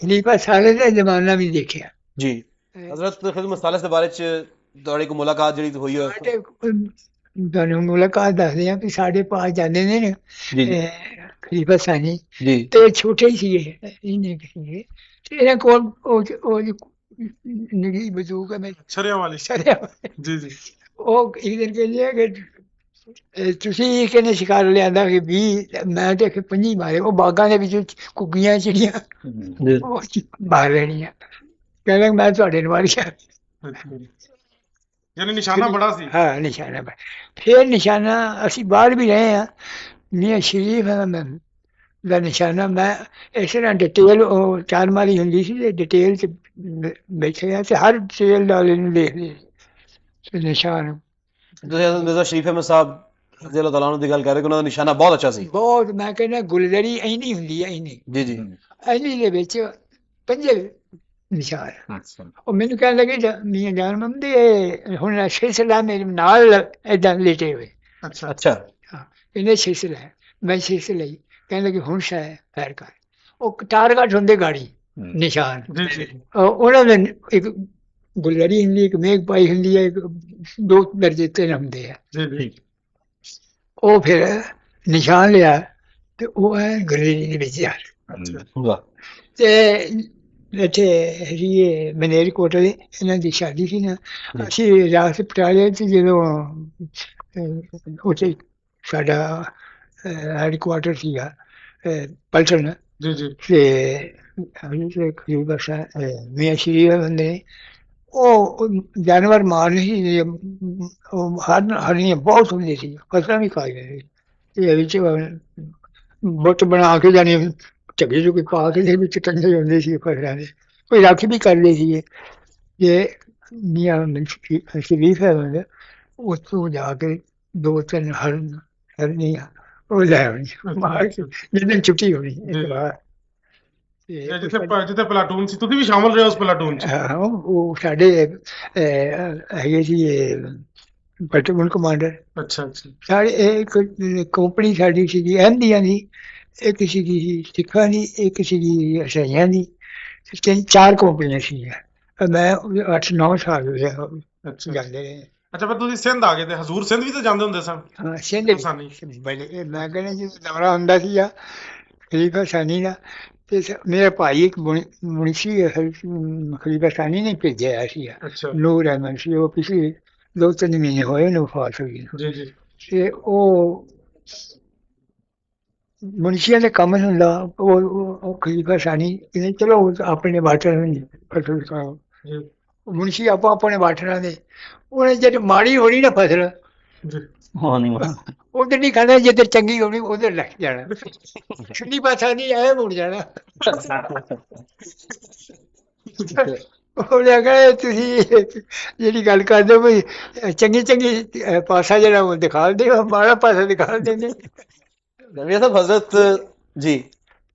A: ਖਲੀਫਾ ਸਾਲੇ ਦਾ ਜ਼ਮਾਨਾ ਵੀ ਦੇਖਿਆ।
C: ਜੀ ਹਜ਼ਰਤ ਖਲੀਫਤੁਲ ਮਸੀਹ ਸਾਲਿਸ ਦੇ ਬਾਰੇ ਚ ਤੁਹਾਡੀ ਕੋਈ ਮੁਲਾਕਾਤ ਜਿਹੜੀ ਹੋਈ ਹੈ?
A: ਸਾਡੇ ਤੁਹਾਨੂੰ ਮੁਲਾਕਾਤ ਦੱਸਦੇ ਆ ਕਿ ਸਾਡੇ ਪਾਸ ਜਾਂਦੇ ਨੇ ਨਾ
C: ਜੀ ਜੀ
A: ਖਲੀਫਾ ਸਾਨੀ
C: ਜੀ
A: ਤੇ ਛੋਟੇ ਹੀ ਸੀਗੇ ਇਹਨੇ ਸੀਗੇ ਤੇ ਇਹਨਾਂ ਕੋਲ ਉਹ ਨਿੱਕੀ ਬੰਦੂਕ ਹੈ ਮੈਂ
B: ਸ਼ਰਿਆਂ ਵਾਲੀ।
A: ਸਰਿਆ
B: ਜੀ ਜੀ।
A: ਉਹ ਇੱਕ ਦਿਨ ਕਹਿੰਦੇ ਆ ਕਿ ਤੁਸੀਂ ਕਿਹਨੇ ਸ਼ਿਕਾਰ ਲਿਆਂਦਾ ਕਿ 20 ਮੈਂ ਤੇ 25 ਮਾਰੇ ਉਹ ਬਾਗਾਂ ਦੇ ਵਿੱਚ ਕੁੱਕੀਆਂ ਚਿੜੀਆਂ
C: ਜੀ
A: ਉਹ ਮਾਰ ਲੈਣੀਆਂ ਕਹਿੰਦਾ ਮੈਂ ਤੁਹਾਡੇ ਨੂੰ ਮਾਰਿਆ।
B: ਯਾਨੀ ਨਿਸ਼ਾਨਾ ਬੜਾ ਸੀ।
A: ਹਾਂ ਨਿਸ਼ਾਨਾ ਫਿਰ ਨਿਸ਼ਾਨਾ ਅਸੀਂ ਬਾਹਰ ਵੀ ਰਹੇ ਹਾਂ ਮੀਆਂ ਸ਼ਰੀਫ ਦਾ ਨਿਸ਼ਾਨਾ ਮੈਂ ਇਸ ਤਰ੍ਹਾਂ ਡਿਟੇਲ ਉਹ ਚਾਰ ਮਾਰੀ ਹੁੰਦੀ ਸੀ ਤੇ ਡਿਟੇਲ 'ਚ ਬੈਠਿਆ ਤੇ ਹਰ ਡਿਟੇਲ ਵਾਲੇ ਨੂੰ ਦੇਖਦੇ ਤੇ ਨਿਸ਼ਾਨ
C: ਤੁਸੀਂ ਹਜ਼ਰਤ ਮਿਰਜ਼ਾ ਸ਼ਰੀਫ ਅਹਿਮਦ ਸਾਹਿਬ ਰਜ਼ੀ ਅੱਲਾਹ ਤਾਲਾ ਅੰਹੂ ਦੀ ਗੱਲ ਕਰ ਰਹੇ ਕਿ ਉਹਨਾਂ ਦਾ ਨਿਸ਼ਾਨਾ ਬਹੁਤ ਅੱਛਾ ਸੀ।
A: ਬਹੁਤ ਮੈਂ ਕਹਿੰਦਾ ਗੁਲਦਰੀ ਇੰਨੀ ਹੁੰਦੀ ਹੈ ਇੰਨੀ
C: ਜੀ ਜੀ
A: ਇੰਨੀ ਦੇ ਵਿੱਚ 5 ਨਿਸ਼ਾਨ। ਉਹ ਮੈਨੂੰ ਕਹਿਣ ਲੱਗੇ ਮੀਆਂ ਜਾਨ ਮੰਮੀ ਹੁਣ ਸਿਲਸਿਲਾ ਮੇਰੇ ਨਾਲ ਏਦਾਂ ਲੇਟੇ ਹੋਏ।
B: ਅੱਛਾ
C: ਅੱਛਾ
A: ਹਾਂ ਇਹਨੇ ਸਿਲਸਿਲਾ ਹੈ ਮੈਂ ਸਿਲਸਿਲਾ ਹੀ ਕਹਿਣ ਲੱਗੇ ਹੁਣ ਸ਼ਾਇਦ ਫੈਰ ਕਰ ਉਹ ਟਾਰਗੇਟ ਹੁੰਦੇ ਗਾੜੀ ਨਿਸ਼ਾਨ
B: ਜੀ ਜੀ।
A: ਉਹਨਾਂ ਦੇ ਇੱਕ ਗੁਲਦਰੀ ਹੁੰਦੀ ਇੱਕ ਮੇਘ ਪਾਈ ਹੁੰਦੀ ਹੈ ਇੱਕ 2 ਦਰਜੇ 3 ਹੁੰਦੇ ਆ
B: ਜੀ ਜੀ।
A: ਉਹ ਫਿਰ ਨਿਸ਼ਾਨ ਲਿਆ ਤੇ ਉਹ ਹੈ ਗੁਲਦਰੀ ਦੇ ਵਿੱਚ ਯਾਰ
C: ਵਾਹ
A: ਤੇ ਇੱਥੇ ਹੈਗੀ ਮਨੇਰਕੋਟਲੇ ਇਹਨਾਂ ਦੀ ਸ਼ਾਦੀ ਸੀ ਨਾ ਅਸੀਂ ਰਿਆਸਤ ਪਟਿਆਲੇ 'ਚ ਜਦੋਂ ਉੱਥੇ ਸਾਡਾ ਹੈਡਕੁਆਟਰ ਸੀਗਾ ਪਲਟਨ
B: ਜੀ ਜੀ।
A: ਤੇ ਮੀਆਂ ਸ਼ਰੀਫ ਹੁੰਦੇ ਉਹ ਜਾਨਵਰ ਮਾਰਨੇ ਸੀ ਉਹ ਹਰੀਆਂ ਬਹੁਤ ਹੁੰਦੀਆਂ ਸੀ ਫਸਲਾਂ ਵੀ ਖਾ ਜਾਂਦੇ ਸੀ ਇਹ ਵਿੱਚ ਬੁੱਤ ਬਣਾ ਕੇ ਜਾਣੀ ਝੱਗੇ ਝੁੱਗੇ ਪਾ ਕੇ ਦੇ ਵਿੱਚ ਟੰਗੇ ਹੁੰਦੇ ਸੀ ਫਸਲਾਂ ਦੇ ਕੋਈ ਰਾਖੀ ਵੀ ਕਰਦੇ ਸੀਗੇ ਜੇ ਮੀਆਂ ਸ਼ਰੀਫ ਹੈ ਉੱਥੋਂ ਜਾ ਕੇ 2-3 ਹਰਨੀਆਂ ਉਹ ਲੈ ਆਉਣੀ ਮਾਰ ਕੇ ਜਿੱਦਣ ਛੁੱਟੀ ਹੋਣੀ ਇੱਕ ਵਾਰ
B: ਜਿੱਥੇ ਪਲਾਟੂਨ ਸੀ ਤੁਸੀਂ ਵੀ ਸ਼ਾਮਲ ਰਹੇ ਉਸ ਪਲਾਟੂਨ 'ਚ?
A: ਹਾਂ ਉਹ ਸਾਡੇ ਹੈਗੇ ਸੀ ਪਲਟੂਨ ਕਮਾਂਡਰ।
B: ਅੱਛਾ ਅੱਛਾ।
A: ਸਾਡੇ ਇੱਕ ਕੰਪਨੀ ਸਾਡੀ ਸੀਗੀ ਅਹਿਮਦੀਆਂ ਦੀ ਇੱਕ ਸੀਗੀ ਸਿੱਖਾਂ ਦੀ ਇੱਕ ਸੀਗੀ ਈਸਾਈਆਂ ਦੀ 3-4 ਕੰਪਨੀਆਂ ਸੀਗੀਆਂ ਮੈਂ 8-9 ਸਾਲ ਹੋਏ ਜਾਂਦੇ ਰਹੇ।
B: ਅੱਛਾ ਫਿਰ ਤੁਸੀਂ ਸਿੰਧ ਆ ਗਏ ਤੇ ਹਜ਼ੂਰ ਸਿੰਧ ਵੀ ਤਾਂ ਜਾਂਦੇ ਹੁੰਦੇ ਸਨ?
A: ਹਾਂ ਸਿੰਧ ਮੈਂ ਕਹਿੰਦਾ ਜਦੋਂ ਦੌਰਾ ਹੁੰਦਾ ਸੀ ਖਲੀਫਾ ਸਾਨੀ ਦਾ ਤੇ ਮੇਰਾ ਭਾਈ ਇੱਕ ਮੁਨਸ਼ੀ ਖਲੀਫਾ ਸਾਨੀ ਨੇ ਭੇਜਿਆ ਸੀ ਨੂਰ ਅਹਿਮਦ ਸੀ ਉਹ ਪਿਛਲੇ 2-3 ਮਹੀਨੇ ਹੋਏ ਨੇ ਵਫਾਤ ਹੋਈ
B: ਜੀ ਜੀ।
A: ਤੇ ਉਹ ਮੁਨਸ਼ੀਆਂ ਦੇ ਕੰਮ ਹੁੰਦਾ ਉਹ ਖਲੀਫਾ ਸਾਨੀ ਕਹਿੰਦੇ ਚਲੋ ਆਪਣੇ ਬਾਟਰ ਮੁਨਸ਼ੀ ਆਪੋ ਆਪਣੇ ਬਾਟਰਾਂ ਦੇ ਉਹਨੇ ਜਦ ਮਾੜੀ ਹੋਣੀ ਨਾ ਫਸਲ ਉਧਰ ਨਹੀਂ ਖਾਣਾ ਜਿੱਧਰ ਚੰਗੀ ਹੋਣੀ ਉਧਰ ਲੱਗ ਜਾਣਾ ਛੁੱਟੀ ਪਾਸਾ ਨਹੀਂ ਆਇਆ ਮੁੜ ਜਾਣਾ ਉਹਨੇ ਕਹੇ ਤੁਸੀਂ ਜਿਹੜੀ ਗੱਲ ਕਰਦੇ ਹੋ ਵੀ ਚੰਗੀ ਚੰਗੀ ਪਾਸਾ ਜਿਹੜਾ ਉਹ ਦਿਖਾ ਦਿਓ, ਮਾੜਾ ਪਾਸਾ ਦਿਖਾ ਦਿੰਦੇ।
C: मियां साहब हजरत जी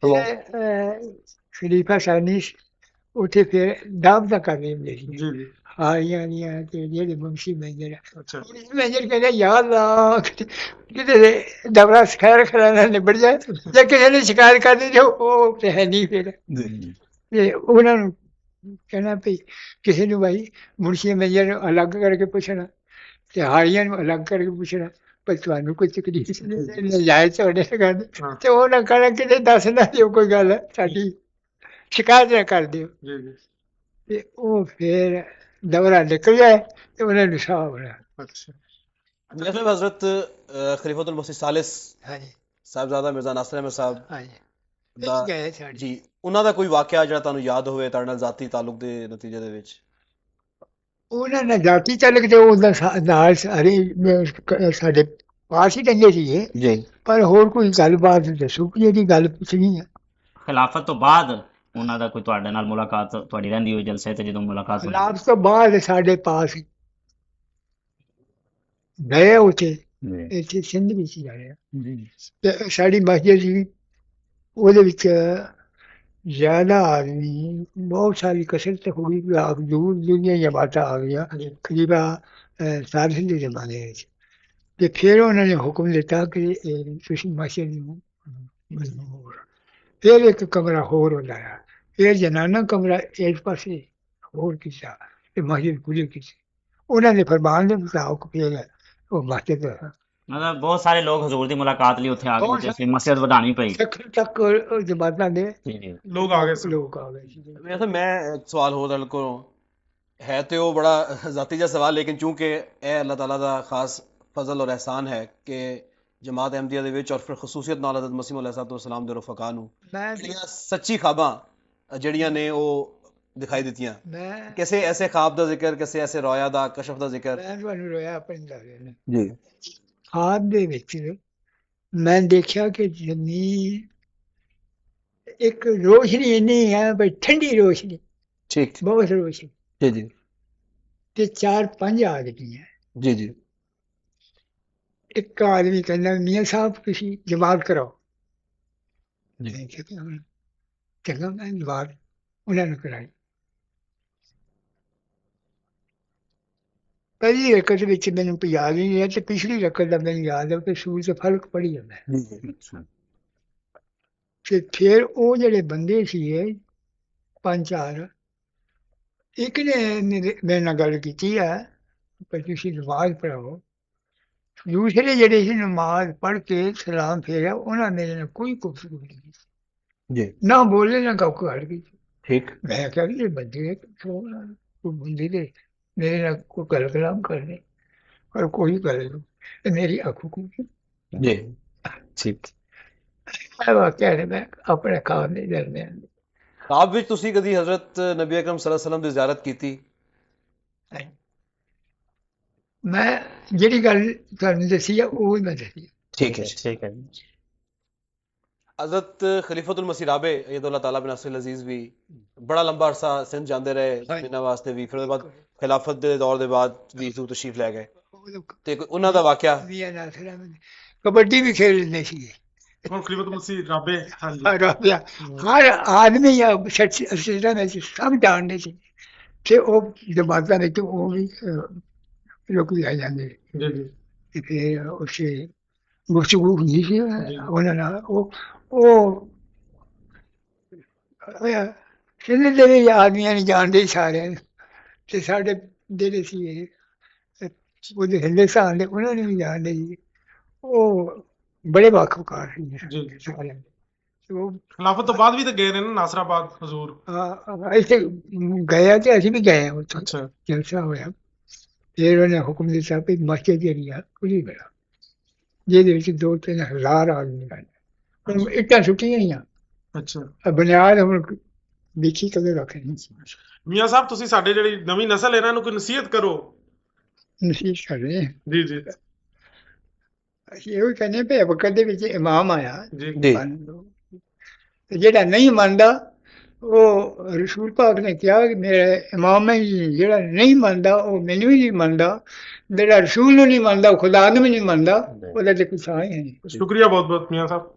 C: फरमाओ।
A: ਖਲੀਫਾ ਸਾਨੀ ਉੱਥੇ ਫਿਰ ਦਾਵਤਾਂ ਕਰਦੇ ਹੁੰਦੇ ਸੀ
B: ਜੀ ਜੀ
A: ਹਾਰੀਆਂ ਦੀਆਂ ਤੇ ਜਿਹੜੇ ਮੁਨਸ਼ੀ ਮੈਨੇਜਰ
B: ਅੱਛਾ
A: ਮੈਨੇਜਰ ਕਹਿੰਦਾ ਯਾ ਅੱਲਾ ਕਿਤੇ ਦਵਰਾ ਖੈਰ ਖਰਾਨਾ ਨਿਬੜ ਜਾਏ, ਜੇ ਕਿਸੇ ਨੇ ਸ਼ਿਕਾਇਤ ਕਰਨੀ ਤੇ ਉਹ ਤੇ ਹੈ ਨਹੀਂ ਫਿਰ। ਤੇ ਉਹਨਾਂ ਨੂੰ ਕਹਿਣਾ ਵੀ ਕਿਸੇ ਨੂੰ ਭਾਈ ਮੁਨਸ਼ੀ ਮੈਨੇਜਰ ਨੂੰ ਅਲੱਗ ਕਰਕੇ ਪੁੱਛਣਾ ਤੇ ਹਾਰੀਆਂ ਨੂੰ ਅਲੱਗ ਕਰਕੇ ਪੁੱਛਣਾ ਪਰ ਤੁਹਾਨੂੰ ਕੋਈ ਤਕਲੀਫ ਨਹੀਂ ਨਜਾਇਜ਼ ਤੁਹਾਡੇ ਗੱਲ
B: ਹਾਂ
A: ਤੇ ਉਹ ਨਾ ਕਹਿਣਾ ਕਿਤੇ ਦੱਸ ਨਾ ਦਿਓ ਕੋਈ ਗੱਲ ਸਾਡੀ ਸ਼ਿਕਾਇਤ ਨਾ ਕਰ ਦਿਓ।
B: ਜੀ ਜੀ
A: ਤੇ ਉਹ ਫਿਰ ਦੌਰਾ ਨਿਕਲ ਜਾਏ ਤੇ ਉਹਨਾਂ ਨੂੰ ਸਾਹ ਬਣਾ।
B: ਅੱਛਾ
C: मियां साहब हजरत खलीफतुल मसीह सालिस
A: ਹਾਂਜੀ
C: ਸਾਹਿਬਜ਼ਾਦਾ ਮਿਰਜ਼ਾ ਨਾਸਰ ਅਹਿਮਦ ਸਾਹਿਬ
A: ਹਾਂਜੀ
C: ਦਾ
A: ਗਏ ਸਾਡੇ
C: ਜੀ ਉਹਨਾਂ ਦਾ ਕੋਈ ਵਾਕਿਆ ਜਿਹੜਾ ਤੁਹਾਨੂੰ ਯਾਦ ਹੋਵੇ ਤੁਹਾਡੇ ਨਾਲ ਜ਼ਾਤੀ ਤਾਲੁਕ ਦੇ ਨਤੀਜੇ ਦੇ ਵਿੱਚ?
A: ਉਹਨਾਂ ਨੇ ਜਾਤੀ ਚੱਲ ਕੇ ਉਹਦਾ ਨਾਲ ਸਾਰੇ ਸਾਡੇ ਪਾਸ ਹੀ ਟੰਗੇ ਸੀਗੇ
C: ਜੀ
A: ਪਰ ਹੋਰ ਕੋਈ ਗੱਲਬਾਤ ਦੱਸੋ ਕਿ ਜਿਹੜੀ ਗੱਲ ਪੁੱਛਣੀ ਆ।
D: ਖਿਲਾਫਤ ਤੋਂ ਬਾਅਦ ਉਹਨਾਂ ਦਾ ਕੋਈ ਤੁਹਾਡੇ ਨਾਲ ਮੁਲਾਕਾਤ ਤੁਹਾਡੀ ਰਹਿੰਦੀ ਹੋਈ ਜਲਸੇ ਤੇ ਜਦੋਂ ਮੁਲਾਕਾਤ ਹੋਈ?
A: ਖਿਲਾਫ ਤੋਂ ਬਾਅਦ ਸਾਡੇ ਪਾਸ ਗਏ ਉੱਥੇ ਇੱਥੇ ਸਿੰਧ ਵਿੱਚ ਜਾਏ ਤੇ ਸਾਡੀ ਮਸਜਿਦ ਸੀ ਉਹਦੇ ਵਿੱਚ ਜ਼ਿਆਦਾ ਆਦਮੀ ਬਹੁਤ ਸਾਰੀ ਕਸਰਤ ਹੋ ਗਈ ਦੂਰ ਦੁਨੀਆ ਜਮਾਤਾਂ ਆ ਗਈਆਂ ਕਰੀਬਾ ਸਾਰਿਆਂ ਦੇ ਜ਼ਮਾਨੇ ਵਿੱਚ ਤੇ ਫਿਰ ਉਹਨਾਂ ਨੇ ਹੁਕਮ ਦਿੱਤਾ ਕਿ ਤੁਸੀਂ ਮਸਜਿਦ ਨੂੰ ਫਿਰ ਇੱਕ ਕਮਰਾ ਹੋਰ ਬਣਾਇਆ ਫਿਰ ਜਨਾਨਾ ਕਮਰਾ ਇਸ ਪਾਸੇ ਹੋਰ ਕੀਤਾ ਤੇ ਮਸਜਿਦ ਖੁੱਲ੍ਹੀ ਕੀਤੀ ਉਹਨਾਂ ਦੇ ਫਰਮਾਨ ਦੇ ਮੁਤਾਬਕ ਫਿਰ ਉਹ ਮਸਜਿਦ
D: ਮਤਲਬ ਬਹੁਤ ਸਾਰੇ ਲੋਕ ਹਜ਼ੂਰ ਦੀ ਮੁਲਾਕਾਤ ਲਈ ਉੱਥੇ ਆ ਗਏ ਤੇ ਫਿਰ ਮਸਜਿਦ ਵਧਾਉਣੀ ਪਈ।
A: ਸਿੱਖ ਤੱਕ ਜਮਾਤਾਂ ਦੇ
D: ਜੀ ਜੀ
B: ਲੋਕ ਆ ਗਏ ਸੀ
A: ਲੋਕ ਆ ਗਏ ਸੀ।
C: मियां साहब मैं एक सवाल होर ਤੁਹਾਡੇ ਕੋਲੋਂ है तो वो बड़ा ज़ाती जिहा सवाल लेकिन चूंकि ਇਹ ਅੱਲਾਹ ਤਾਲਾ ਦਾ ਖਾਸ ਫਜ਼ਲ ਔਰ ਅਹਿਸਾਨ ਹੈ ਕਿ ਜਮਾਤ ਅਹਿਮਦੀਆ ਦੇ ਵਿੱਚ ਔਰ ਫਿਰ ਖਸੂਸੀਅਤ ਨਾਲ ਹਜ਼ਰਤ ਮਸੀਹ ਮੌਲਾ ਸਲਾਮ ਦੇ ਰਫਕਾ ਨੂੰ
A: ਮੈਂ
C: ਜਿਹੜੀਆਂ ਸੱਚੀ ਖਾਬਾਂ ਜਿਹੜੀਆਂ ਨੇ ਉਹ ਦਿਖਾਈ ਦਿੱਤੀਆਂ।
A: ਮੈਂ
C: ਕਿਸੇ ਐਸੇ ਖਾਬ ਦਾ ਜ਼ਿਕਰ ਕਿਸੇ ਐਸੇ ਰੋਇਆ ਦਾ ਕਸ਼ਫ ਦਾ ਜ਼ਿਕਰ?
A: ਮੈਂ ਤੁਹਾਨੂੰ ਰੋਇਆ ਆਪਣੇ ਦੱਸ ਰਿਹਾ
C: ਜੀ
A: ਖਾਬ ਦੇ ਵਿੱਚ ਮੈਂ ਦੇਖਿਆ ਕਿ ਜ਼ਮੀਨ ਇੱਕ ਰੋਸ਼ਨੀ ਇੰਨੀ ਹੈ ਬਈ ਠੰਡੀ ਰੋਸ਼ਨੀ
C: ਠੀਕ
A: ਬਹੁਤ ਰੋਸ਼ਨੀ
C: ਜੀ ਜੀ
A: ਤੇ 4-5 ਆਦਮੀ ਹੈ।
C: ਜੀ ਜੀ
A: ਇੱਕ ਆਦਮੀ ਕਹਿੰਦਾ ਮੀਆਂ ਸਾਹਿਬ ਤੁਸੀਂ ਜਮਾਤ ਕਰਾਓ।
C: ਜੀ।
A: ਮੈਂ ਕਿਹਾ ਚੰਗਾ ਮੈਂ ਜਮਾਤ ਉਹਨਾਂ ਨੂੰ ਕਰਾਈ। ਪਹਿਲੀ ਰਕਤ ਵਿੱਚ ਮੈਨੂੰ ਯਾਦ ਨਹੀਂ ਹੈ ਤੇ ਪਿਛਲੀ ਰਕਤ ਦਾ ਮੈਨੂੰ ਯਾਦ ਹੈ ਕਿ ਸੂਰਜ ਫਲਕ ਪੜੀ ਜਾਂਦਾ ਤੇ ਫਿਰ ਉਹ ਜਿਹੜੇ ਬੰਦੇ ਸੀਗੇ 5-4 ਇੱਕ ਨੇ ਮੇਰੇ ਨਾਲ ਗੱਲ ਕੀਤੀ ਹੈ ਕਿ ਤੁਸੀਂ ਨਮਾਜ਼ ਪੜ੍ਹਾਓ। ਦੂਸਰੇ ਜਿਹੜੇ ਸੀ ਨਮਾਜ਼ ਪੜ੍ਹ ਕੇ ਸਲਾਮ ਫੇਰਿਆ ਉਹਨਾਂ ਮੇਰੇ ਨਾਲ ਕੋਈ ਗੁਫ਼ਤਗੂ ਨਹੀਂ ਕੀਤੀ
C: ਜੀ
A: ਨਾ ਬੋਲੇ ਨਾ ਕੱਖ ਹਟ ਗਈ।
C: ਠੀਕ
A: ਮੈਂ ਕਿਹਾ ਇਹ ਬੰਦੇ ਕੋਈ ਬੰਦੇ ਦੇ ਮੇਰੇ ਨਾਲ ਕੋਈ ਗੱਲ ਕਲਾਮ ਕਰਨੇ ਪਰ ਕੋਈ ਗੱਲ ਨਹੀਂ ਮੇਰੀ ਅੱਖੋਂ को
C: ਜੀ ਠੀਕ।
A: ਵਾਕਿਆ ਨੇ ਮੈਂ ਆਪਣੇ ਖਾਬ ਦੇ ਦਰਮਿਆਨ
C: ਖਾਬ ਵਿੱਚ ਤੁਸੀਂ ਕਦੀ ਹਜ਼ਰਤ ਨਬੀ ਅਕਰਮ ਸੱਲੱਲਾਹੁ ਅਲੈहि ਵਸੱਲਮ ਦੀ ਜ਼ਿਆਰਤ ਕੀਤੀ?
A: ਮੈਂ ਜਿਹੜੀ ਗੱਲ ਤੁਹਾਨੂੰ ਦੱਸੀ ਆ ਉਹ ਹੀ ਮੈਂ ਦੱਸੀ।
C: ठीक है
D: ਠੀਕ ਹੈ।
C: हजरत खलीफतुल मसीह राबे अय्यदुल्लाह ताला बिन नासिर अजीज भी बड़ा लंबा अरसा सिंध जाते रहे ਇਹਨਾਂ ਵਾਸਤੇ ਵੀ ਫਿਰ ਉਹਦੇ ਬਾਅਦ ਖਿਲਾਫਤ ਦੇ ਦੌਰ ਦੇ ਬਾਅਦ ਵੀ ਤੂੰ ਤਸ਼ਰੀਫ ਲੈ ਗਏ ਤੇ ਉਹਨਾਂ ਦਾ ਵਾਕਿਆ?
A: ਕਬੱਡੀ ਵੀ ਖੇਡ ਲੈਂਦੇ ਸੀਗੇ
B: ਹੁਣ ਖਲੀਫਤ ਮਸੀਹ ਰਾਬੇ ਹਾਂਜੀ
A: ਹਰ ਆਦਮੀ ਸਿੱਧਾ ਵਿੱਚ ਸਭ ਜਾਣਦੇ ਸੀ ਤੇ ਉਹ ਜਮਾਤਾਂ ਵਿੱਚ ਉਹ ਵੀ ਲੋਕ ਵੀ ਆ ਜਾਂਦੇ
B: ਜੀ ਜੀ
A: ਤੇ ਫਿਰ ਉਸੇ ਗੁਫ਼ਤਗੂ ਹੁੰਦੀ ਸੀ ਉਹਨਾਂ ਨਾਲ ਉਹ ਸਿੰਧ ਦੇ ਵੀ ਆਦਮੀਆਂ ਨੇ ਜਾਣਦੇ ਸਾਰਿਆਂ ਨੂੰ ਤੇ ਸਾਡੇ ਜਿਹੜੇ ਸੀ ਉਹਦੇ ਹਿੰਦੁਸਤਾਨ ਦੇ ਉਹਨਾਂ ਨੇ ਵੀ ਜਾਣਦੇ ਸੀ। ਉਹ ਬੜੇ ਵਾਕਫਕਾਰ ਸੀ
B: ਜੀ
A: ਸਾਰਿਆਂ ਦੇ। ਉਹ
B: ਖਿਲਾਫਤ ਤੋਂ ਬਾਅਦ ਵੀ ਤਾਂ ਗਏ ਨੇ ਨਾ ਨਾਸਰਾਬਾਦ ਹਜ਼ੂਰ?
A: ਇੱਥੇ ਗਏ ਤੇ ਅਸੀਂ ਵੀ ਗਏ ਉੱਥੇ
B: ਅੱਛਾ
A: ਜਲਸਾ ਹੋਇਆ ਫਿਰ ਉਹਨੇ ਹੁਕਮ ਦਿੱਤਾ ਵੀ ਮਸਜਿਦ ਜਿਹੜੀ ਆ ਖੁੱਲ੍ਹੀ ਬਣਾ ਜਿਹਦੇ ਵਿੱਚ 2-3 ਹਜ਼ਾਰ ਆਦਮੀ ਆਏ। ਹੁਣ ਇੱਟਾਂ ਸੁੱਟੀਆਂ ਹੋਈਆਂ
B: ਅੱਛਾ
A: ਬੁਨਿਆਦ ਹੁਣ ਦੇਖੀ ਕਦੇ ਰੱਖਣੀ
B: ਮੀਆਂ ਸਾਹਿਬ ਤੁਸੀਂ ਸਾਡੇ ਜਿਹੜੀ ਨਵੀਂ ਨਸਲ ਇਹਨਾਂ ਨੂੰ ਕੋਈ ਨਸੀਹਤ ਕਰੋ।
A: ਨਸੀਹਤ ਕਰ ਰਹੇ ਹਾਂ।
B: ਜੀ ਜੀ
A: ਅਸੀਂ ਇਹੋ ਕਹਿੰਦੇ ਪਏ ਵਕਤ ਦੇ ਵਿੱਚ ਇਮਾਮ ਆਇਆ
B: ਜੀ
C: ਜੀ
A: ਮੰਨ ਲਓ ਤੇ ਜਿਹੜਾ ਨਹੀਂ ਮੰਨਦਾ ਉਹ ਰਸੂਲ ਪਾਕ ਨੇ ਕਿਹਾ ਕਿ ਮੇਰਾ ਇਮਾਮ ਹੈ ਜੀ, ਜਿਹੜਾ ਨਹੀਂ ਮੰਨਦਾ ਉਹ ਮੈਨੂੰ ਵੀ ਨਹੀਂ ਮੰਨਦਾ, ਜਿਹੜਾ ਰਸੂਲ ਨੂੰ ਨਹੀਂ ਮੰਨਦਾ ਉਹ ਖੁਦਾ ਨੂੰ ਵੀ ਨਹੀਂ ਮੰਨਦਾ, ਉਹਦਾ ਤੇ ਕੁਛ ਹੈ ਹੀ ਨਹੀਂ।
B: ਸ਼ੁਕਰੀਆ ਬਹੁਤ ਬਹੁਤ ਮੀਆਂ ਸਾਹਿਬ।